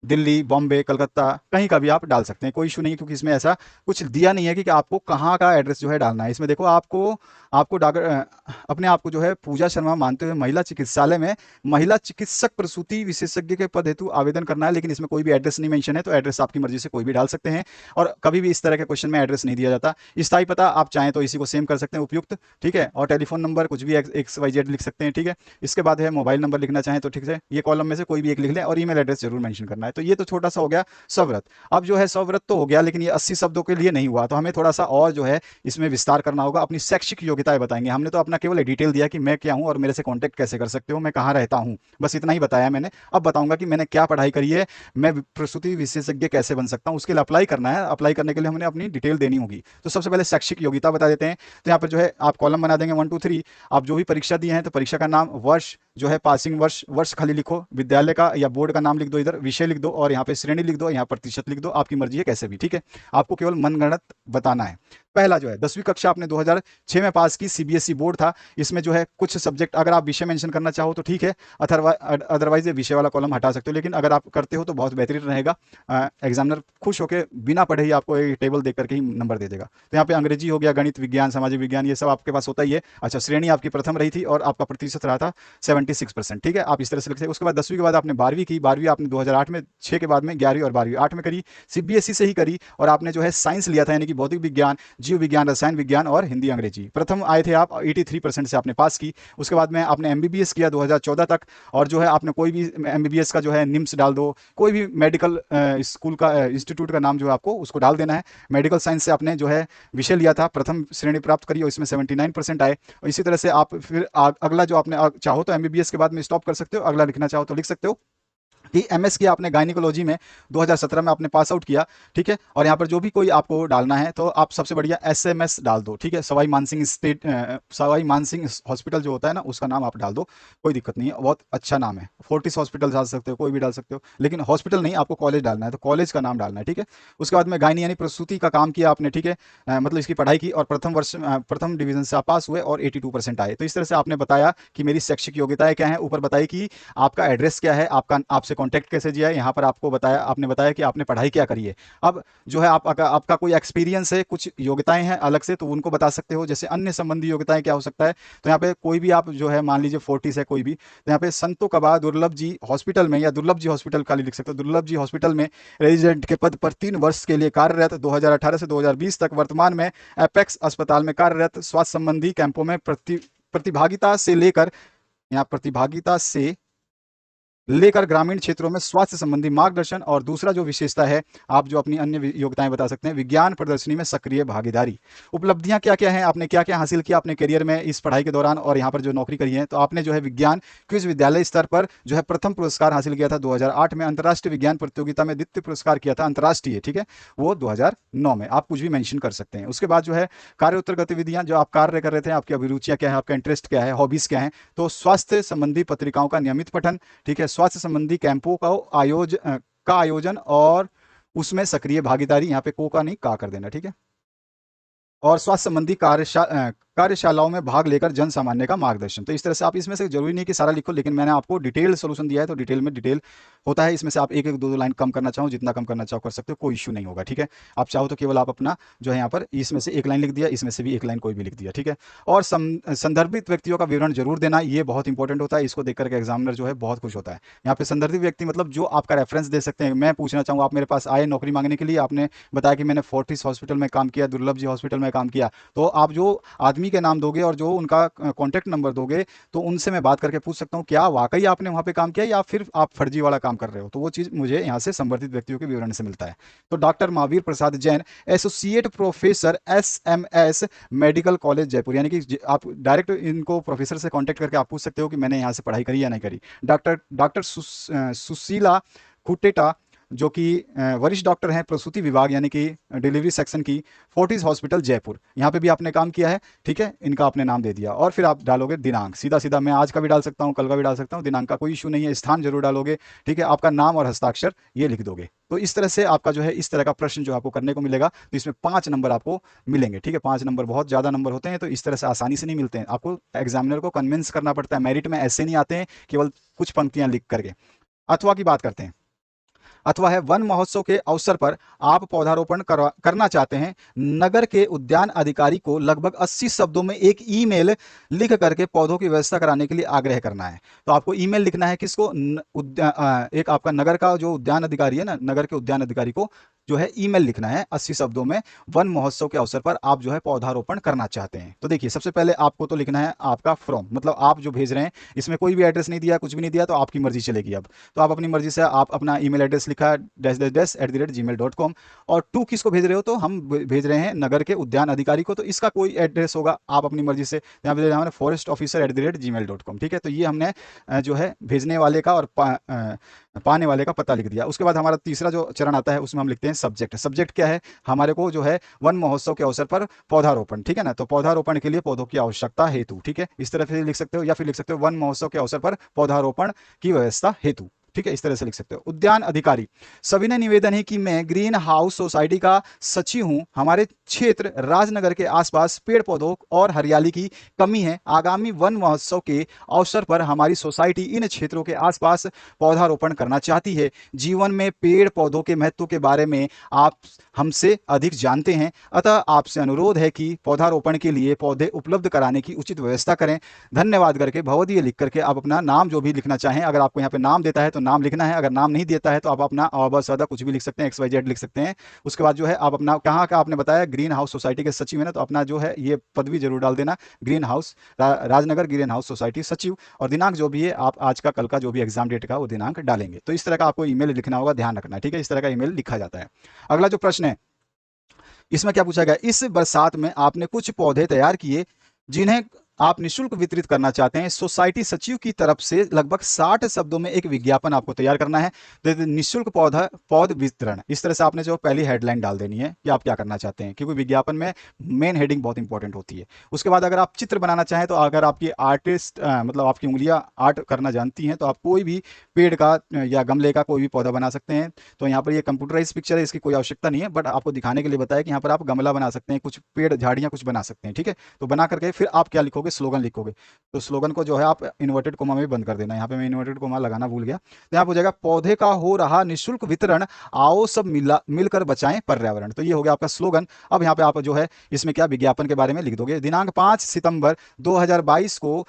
दिल्ली, बॉम्बे, कलकत्ता, कहीं का भी आप डाल सकते हैं, कोई इशू नहीं है, क्योंकि इसमें ऐसा कुछ दिया नहीं है कि आपको कहाँ का एड्रेस जो है डालना है। इसमें देखो आपको अपने आप को जो है पूजा शर्मा मानते हुए महिला चिकित्सालय में महिला चिकित्सक प्रसूति विशेषज्ञ के पद हेतु आवेदन करना है, लेकिन इसमें कोई भी एड्रेस नहीं मेंशन है, तो एड्रेस आपकी मर्जी से कोई भी डाल सकते हैं। और कभी भी इस तरह के क्वेश्चन में एड्रेस नहीं दिया जाता। स्थायी पता आप चाहें तो इसी को सेम कर सकते हैं, उपयुक्त। ठीक है, और टेलीफोन नंबर कुछ भी XYZ लिख सकते हैं। ठीक है, इसके बाद है मोबाइल नंबर लिखना चाहें तो ठीक है, ये कॉलम में से कोई भी एक लिख लें, और ईमेल एड्रेस जरूर मेंशन करना है। तो ये तो छोटा सा हो गया स्वव्रत। अब जो है स्वव्रत तो हो गया, लेकिन ये 80 शब्दों के लिए नहीं हुआ, तो हमें थोड़ा सा और जो है इसमें विस्तार करना होगा। अपनी शैक्षिक योग्यताएं बताएंगे। हमने तो अपना केवल डिटेल दिया कि मैं क्या हूं और मेरे से कांटेक्ट कैसे कर सकते हो, मैं कहां रहता हूं, बस इतना ही बताया मैंने। अब बताऊंगा कि मैंने क्या पढ़ाई करी है, मैं प्रसूति विशेषज्ञ कैसे बन सकता हूं, उसके लिए अप्लाई करना है। अप्लाई करने के लिए हमने अपनी डिटेल देनी होगी। तो सबसे पहले शैक्षिक योग्यता बता देते हैं। तो यहाँ पर जो है आप कॉलम बना देंगे 1 2 3। आप जो भी परीक्षा दिए हैं तो परीक्षा का नाम, वर्ष जो है पासिंग वर्ष खाली लिखो, विद्यालय का या बोर्ड का नाम लिख दो, इधर विषय लिख दो, और यहाँ पे श्रेणी लिख दो, यहाँ प्रतिशत लिख दो, आपकी मर्जी है कैसे भी। ठीक है, आपको केवल मनगणत बताना है। पहला जो है 10वीं कक्षा आपने 2006 में पास की, CBSE बोर्ड था। इसमें जो है कुछ सब्जेक्ट अगर आप विषय मेंशन करना चाहो तो ठीक है, अदरवाइज ये विषय वाला कॉलम हटा सकते हो, लेकिन अगर आप करते हो तो बहुत बेहतरीन रहेगा। एग्जामिनर खुश होकर बिना पढ़े ही आपको एक टेबल देख करके ही नंबर दे देगा। तो यहाँ पे अंग्रेजी हो गया, गणित, विज्ञान, सामाजिक विज्ञान, ये सब आपके पास होता ही है। अच्छा, श्रेणी आपकी प्रथम रही थी और आपका प्रतिशत रहा था 76%। ठीक है, आप इस तरह से लिख सकते। उसके बाद 10वीं के बाद आपने 12वीं की। 12वीं आपने 2008 में, 6 के बाद में 11वीं और 12वीं 8 में करी, CBSE से ही करी, और आपने जो है साइंस लिया था, यानी कि भौतिक विज्ञान, जीव विज्ञान, रसायन विज्ञान और हिंदी अंग्रेजी। प्रथम आए थे आप, 83% से आपने पास की। उसके बाद में आपने MBBS किया 2014 तक, और जो है आपने कोई भी MBBS का जो है निम्स डाल दो, कोई भी मेडिकल स्कूल का इंस्टीट्यूट का नाम जो है आपको उसको डाल देना है। मेडिकल साइंस से आपने जो है विषय लिया था, प्रथम श्रेणी प्राप्त करी और इसमें 79% आए। और इसी तरह से आप फिर अगला जो आपने चाहो तो MBBS के बाद में स्टॉप कर सकते हो, अगला लिखना चाहो तो लिख सकते हो कि MS किया आपने गायनिकोलॉजी में 2017 में आपने पास आउट किया। ठीक है, और यहाँ पर जो भी कोई आपको डालना है तो आप सबसे बढ़िया SMS डाल दो। ठीक है, सवाई मानसिंह हॉस्पिटल जो होता है ना, उसका नाम आप डाल दो, कोई दिक्कत नहीं है, बहुत अच्छा नाम है। फोर्टिस हॉस्पिटल डाल सकते हो, कोई भी डाल सकते हो, लेकिन हॉस्पिटल नहीं, आपको कॉलेज डालना है तो कॉलेज का नाम डालना है। ठीक है, उसके बाद में गायनी यानी प्रसूति का काम किया आपने। ठीक है, मतलब इसकी पढ़ाई की और प्रथम डिवीजन से आप पास हुए और 82% आए। तो इस तरह से आपने बताया कि मेरी शैक्षिक योग्यताएं क्या है, ऊपर बताई कि आपका एड्रेस क्या है, आपसे कॉन्टैक्ट कैसे किया है, यहाँ पर आपको बताया, आपने बताया कि आपने पढ़ाई क्या करी है। अब जो है आपका कोई एक्सपीरियंस है, कुछ योग्यताएं हैं अलग से, तो उनको बता सकते हो। जैसे अन्य संबंधी योग्यताएं क्या हो सकता है, तो यहाँ पे कोई भी आप जो है मान लीजिए फोर्टिस है कोई भी, तो यहाँ पे संतो कबा दुर्लभ जी हॉस्पिटल में, या दुर्लभ जी हॉस्पिटल खाली लिख सकते हो, दुर्लभ जी हॉस्पिटल में रेजिडेंट के पद पर 3 वर्ष के लिए कार्यरत, 2018 से 2020 तक। वर्तमान में एपेक्स अस्पताल में कार्यरत, स्वास्थ्य संबंधी कैंपों में प्रतिभागिता से लेकर, यहाँ प्रतिभागिता से लेकर ग्रामीण क्षेत्रों में स्वास्थ्य संबंधी मार्गदर्शन। और दूसरा जो विशेषता है, आप जो अपनी अन्य योग्यताएं बता सकते हैं, विज्ञान प्रदर्शनी में सक्रिय भागीदारी। उपलब्धियां क्या क्या हैं, आपने क्या क्या हासिल किया अपने करियर में इस पढ़ाई के दौरान और यहाँ पर जो नौकरी करी है। तो आपने जो है विज्ञान क्विज विद्यालय स्तर पर जो है प्रथम पुरस्कार हासिल किया था 2008 में, अंतर्राष्ट्रीय विज्ञान प्रतियोगिता में द्वितीय पुरस्कार किया था अंतर्राष्ट्रीय, ठीक है, वो 2009 में। आप कुछ भी मेंशन कर सकते हैं। उसके बाद जो है कार्योत्तर गतिविधियां, जो आप कार्य कर रहे थे, आपकी अभिरुचियां क्या है, आपका इंटरेस्ट क्या है, हॉबीज क्या है। तो स्वास्थ्य संबंधी पत्रिकाओं का नियमित पठन, ठीक है, स्वास्थ्य संबंधी कैंपों का आयोजन और उसमें सक्रिय भागीदारी, यहाँ पे को का नहीं का कर देना, ठीक है, और स्वास्थ्य संबंधी कार्यशालाओं में भाग लेकर जन सामान्य का मार्गदर्शन। तो इस तरह से आप इसमें से जरूरी नहीं कि सारा लिखो, लेकिन मैंने आपको डिटेल सोल्यूशन दिया है, तो डिटेल में डिटेल होता है। इसमें से आप एक एक दो दो लाइन कम करना चाहो, जितना कम करना चाहो कर सकते हो, कोई इश्यू नहीं होगा, ठीक है। आप चाहो तो केवल आप अपना जो है यहाँ पर इसमें से एक लाइन लिख दिया, इसमें से भी एक लाइन कोई भी लिख दिया, ठीक है। और संदर्भित व्यक्तियों का विवरण जरूर देना, ये बहुत इंपॉर्टेंट होता है। इसको देख करके एग्जामिनर जो है बहुत खुश होता है। यहाँ पे संदर्भित व्यक्ति मतलब जो आपका रेफरेंस दे सकते हैं। मैं पूछना चाहूँगा, आप मेरे पास आए नौकरी मांगने के लिए, आपने बताया कि मैंने फोर्टिस हॉस्पिटल में काम किया, दुर्लभ जी हॉस्पिटल में काम किया, तो आप जो आदमी के नाम दोगे और जो उनका कॉन्टैक्ट नंबर दोगे, तो उनसे मैं बात करके पूछ सकता हूँ क्या वाकई आपने वहाँ पे काम किया या फिर आप फर्जी वाला काम कर रहे हो। तो वो चीज़ मुझे यहाँ से संबंधित व्यक्तियों के विवरण से मिलता है। तो doctor Mahavir Prasad Jain, associate professor SMS medical college Jaipur, यानी कि आप डायरेक्ट इनको प्रोफेसर से कॉन्टैक्ट करके आप पूछ सकते हो कि मैंने यहाँ से पढ़ाई करी या नहीं करी। डॉक्टर सुशीला कुटेटा, जो कि वरिष्ठ डॉक्टर हैं प्रसूति विभाग यानी कि डिलीवरी सेक्शन की, फोर्टिस हॉस्पिटल जयपुर, यहाँ पे भी आपने काम किया है, ठीक है। इनका आपने नाम दे दिया और फिर आप डालोगे दिनांक, सीधा सीधा मैं आज का भी डाल सकता हूँ, कल का भी डाल सकता हूँ, दिनांक का कोई इशू नहीं है। स्थान जरूर डालोगे, ठीक है, आपका नाम और हस्ताक्षर ये लिख दोगे। तो इस तरह से आपका जो है इस तरह का प्रश्न जो आपको करने को मिलेगा, तो इसमें 5 नंबर आपको मिलेंगे, ठीक है। 5 नंबर बहुत ज़्यादा नंबर होते हैं, तो इस तरह से आसानी से नहीं मिलते हैं। आपको एग्जामिनर को कन्विंस करना पड़ता है, मेरिट में ऐसे नहीं आते हैं केवल कुछ पंक्तियां लिख करके। अथवा की बात करते हैं। अथवा है वन महोत्सव के अवसर पर आप पौधारोपण करना चाहते हैं, नगर के उद्यान अधिकारी को लगभग 80 शब्दों में एक ईमेल लिख करके पौधों की व्यवस्था कराने के लिए आग्रह करना है। तो आपको ईमेल लिखना है किसको, एक आपका नगर का जो उद्यान अधिकारी है ना, नगर के उद्यान अधिकारी को जो है ईमेल लिखना है 80 शब्दों में, वन महोत्सव के अवसर पर आप जो है पौधारोपण करना चाहते हैं। तो देखिए सबसे पहले आपको तो लिखना है आपका फ्रॉम, मतलब आप जो भेज रहे हैं, इसमें कोई भी एड्रेस नहीं दिया, कुछ भी नहीं दिया, तो आपकी मर्जी चलेगी। अब तो आप अपनी मर्जी से आप अपना ईमेल एड्रेस लिखा @gmail.com। और टू किसको भेज रहे हो, तो हम भेज रहे हैं नगर के उद्यान अधिकारी को, तो इसका कोई एड्रेस होगा आप अपनी मर्जी से, यहाँ पे हमने फॉरेस्ट ऑफिसर @gmail.com, ठीक है। तो ये हमने जो है भेजने वाले का और पाने वाले का पता लिख दिया। उसके बाद हमारा तीसरा जो चरण आता है, उसमें हम लिखते हैं सब्जेक्ट। सब्जेक्ट क्या है, हमारे को जो है वन महोत्सव के अवसर पर पौधारोपण, ठीक है ना। तो पौधारोपण के लिए पौधों की आवश्यकता हेतु, ठीक है, इस तरह से लिख सकते हो, या फिर लिख सकते हो वन महोत्सव के अवसर पर पौधारोपण की व्यवस्था हेतु, ठीक है, इस तरह से लिख सकते हो। उद्यान अधिकारी, सविनय निवेदन है कि मैं ग्रीन हाउस सोसाइटी का सचिव हूं, हमारे क्षेत्र राजनगर के आसपास पेड़ पौधों और हरियाली की कमी है। आगामी वन महोत्सव के अवसर पर हमारी सोसाइटी इन क्षेत्रों के आसपास पौधारोपण करना चाहती है। जीवन में पेड़ पौधों के महत्व के बारे में आप हमसे अधिक जानते हैं, अतः आपसे अनुरोध है कि पौधारोपण के लिए पौधे उपलब्ध कराने की उचित व्यवस्था करें। धन्यवाद करके भवदीय लिख करके आप अपना नाम जो भी लिखना चाहें, अगर आपको यहाँ पे नाम देता है तो नाम लिखना है, अगर नाम नहीं देता है तो आप अपना अवसदा कुछ भी लिख सकते हैं, XYZ लिख सकते हैं। उसके बाद जो है आप अपना कहाँ का आपने बताया ग्रीन हाउस सोसाइटी के सचिव है ना, तो अपना जो है ये पदवी जरूर डाल देना, green house Rajnagar green house society सचिव, और दिनांक जो भी है आप आज का कल का जो भी एग्जाम डेट का वो दिनांक डालेंगे। तो इस तरह का आपको ईमेल लिखना होगा, ध्यान रखना है, ठीक है, इस तरह का ईमेल लिखा जाता है। अगला जो प्रश्न है, इसमें क्या पूछा गया, इस बरसात में आपने कुछ पौधे तैयार किए जिन्हें आप निःशुल्क वितरित करना चाहते हैं। सोसाइटी सचिव की तरफ से लगभग 60 शब्दों में एक विज्ञापन आपको तैयार करना है। तो निःशुल्क पौध वितरण, इस तरह से आपने जो पहली हेडलाइन डाल देनी है कि आप क्या करना चाहते हैं, क्योंकि विज्ञापन में मेन हेडिंग बहुत इंपॉर्टेंट होती है। उसके बाद अगर आप चित्र बनाना चाहें, तो अगर आपकी आर्टिस्ट मतलब आपकी उंगलियां आर्ट करना जानती हैं, तो आप कोई भी पेड़ का या गमले का कोई भी पौधा बना सकते हैं। तो यहाँ पर ये कंप्यूटराइज पिक्चर है, इसकी कोई आवश्यकता नहीं है, बट आपको दिखाने के लिए बताया कि यहाँ पर आप गमला बना सकते हैं, कुछ पेड़ झाड़ियाँ कुछ बना सकते हैं, ठीक है। तो बना करके फिर आप क्या लिखोगे, लिखोगे, स्लोगन लिखोगे, तो स्लोगन को जो है आप इन्वर्टेड कोमा में भी बंद कर देना। यहाँ पे मैं इन्वर्टेड कोमा लगाना भूल गया, तो यहाँ हो जाएगा पौधे का हो रहा निःशुल्क वितरण, आओ सब मिलकर बचाएं पर्यावरण। तो ये हो गया आपका स्लोगन। अब यहाँ पे आप जो है इसमें क्या विज्ञापन के बारे में लिख दोगे। दिनांक 5 सितंबर 2022 को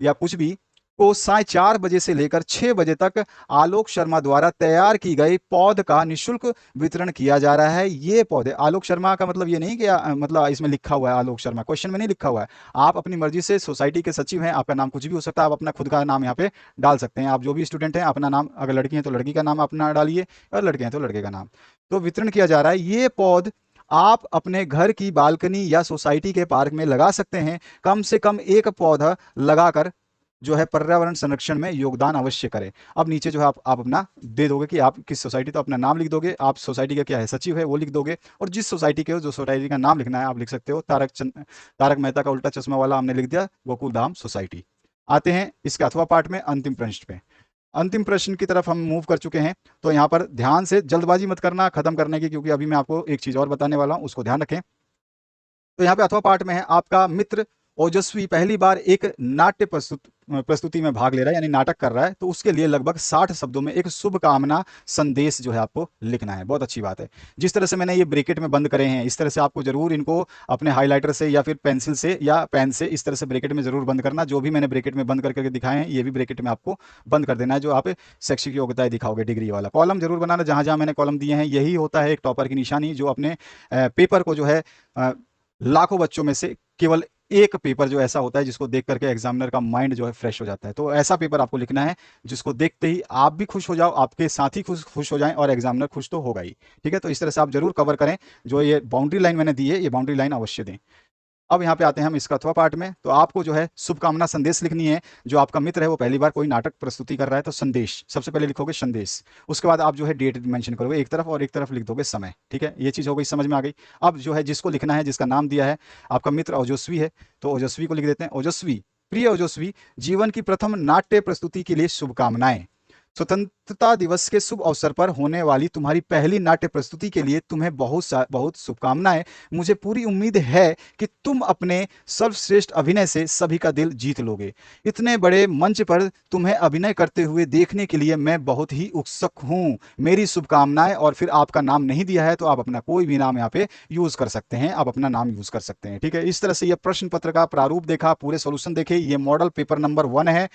या कुछ भी को 4:30 बजे से लेकर 6 बजे तक आलोक शर्मा द्वारा तैयार की गई पौध का निःशुल्क वितरण किया जा रहा है। ये पौधे, आलोक शर्मा का मतलब ये नहीं कि मतलब इसमें लिखा हुआ है आलोक शर्मा, क्वेश्चन में नहीं लिखा हुआ है। आप अपनी मर्जी से सोसाइटी के सचिव हैं, आपका नाम कुछ भी हो सकता है, आप अपना खुद का नाम यहाँ पे डाल सकते हैं। आप जो भी स्टूडेंट हैं अपना नाम, अगर लड़की हैं तो लड़की का नाम अपना डालिए, और लड़के हैं तो लड़के का नाम। तो वितरण किया जा रहा है। ये पौध आप अपने घर की बालकनी या सोसाइटी के पार्क में लगा सकते हैं। कम से कम एक पौधा लगाकर जो है पर्यावरण संरक्षण में योगदान अवश्य करें। अब नीचे जो है आप अपना दे दोगे कि आप किस सोसाइटी, तो अपना नाम लिख दोगे, आप सोसाइटी का क्या है सचिव है वो लिख दोगे, और जिस सोसाइटी के हो, जो सोसाइटी का नाम लिखना है आप लिख सकते हो। तारक मेहता का उल्टा चश्मा वाला हमने लिख दिया, गोकुल धाम सोसाइटी। आते हैं इसके अथवा पार्ट में अंतिम प्रश्न पे। अंतिम प्रश्न की तरफ हम मूव कर चुके हैं, तो यहाँ पर ध्यान से, जल्दबाजी मत करना खत्म करने की, क्योंकि अभी मैं आपको एक चीज और बताने वाला हूँ, उसको ध्यान रखें। तो यहाँ पे अथवा पार्ट में है, आपका मित्र ओजस्वी पहली बार एक नाट्य प्रस्तुति में भाग ले रहा है, यानी नाटक कर रहा है, तो उसके लिए लगभग 60 शब्दों में एक शुभकामना संदेश जो है आपको लिखना है। बहुत अच्छी बात है। जिस तरह से मैंने ये ब्रैकेट में बंद करे हैं, इस तरह से आपको जरूर इनको अपने हाइलाइटर से या फिर पेंसिल से या पेन से इस तरह से ब्रैकेट में जरूर बंद करना। जो भी मैंने ब्रैकेट में बंद करके दिखाए हैं, ये भी ब्रैकेट में आपको बंद कर देना है, जो आप शैक्षिक योग्यताएं दिखाओगे डिग्री वाला। कॉलम जरूर बनाना, जहां जहां मैंने कॉलम दिए हैं। यही होता है एक टॉपर की निशानी, जो अपने पेपर को जो है लाखों बच्चों में से केवल एक पेपर जो ऐसा होता है जिसको देख करके एग्जामिनर का माइंड जो है फ्रेश हो जाता है। तो ऐसा पेपर आपको लिखना है जिसको देखते ही आप भी खुश हो जाओ, आपके साथी खुश हो जाएं, और एग्जामिनर खुश तो होगा ही। ठीक है, तो इस तरह से आप जरूर कवर करें। जो ये बाउंड्री लाइन मैंने दी है, ये बाउंड्री लाइन अवश्य दें। अब यहाँ पे आते हैं हम इसका अथवा पार्ट में। तो आपको जो है शुभकामना संदेश लिखनी है। जो आपका मित्र है वो पहली बार कोई नाटक प्रस्तुति कर रहा है, तो संदेश सबसे पहले लिखोगे, संदेश। उसके बाद आप जो है डेट मेंशन करोगे एक तरफ, और एक तरफ लिख दोगे समय। ठीक है, ये चीज हो गई, समझ में आ गई। अब जो है जिसको लिखना है, जिसका नाम दिया है, आपका मित्र ओजस्वी है, तो ओजस्वी को लिख देते हैं। ओजस्वी, प्रिय ओजस्वी, जीवन की प्रथम नाट्य प्रस्तुति के लिए शुभकामनाएं। स्वतंत्रता दिवस के शुभ अवसर पर होने वाली तुम्हारी पहली नाट्य प्रस्तुति के लिए तुम्हें बहुत शुभकामनाएं। मुझे पूरी उम्मीद है कि तुम अपने सर्वश्रेष्ठ अभिनय से सभी का दिल जीत लोगे। इतने बड़े मंच पर तुम्हें अभिनय करते हुए देखने के लिए मैं बहुत ही उत्सुक हूं। मेरी शुभकामनाएं। और फिर आपका नाम नहीं दिया है, तो आप अपना कोई भी नाम यहाँ पे यूज कर सकते हैं, आप अपना नाम यूज कर सकते हैं। ठीक है, इस तरह से यह प्रश्न पत्र का प्रारूप देखा, पूरे सोल्यूशन देखे। ये मॉडल पेपर नंबर 1 है।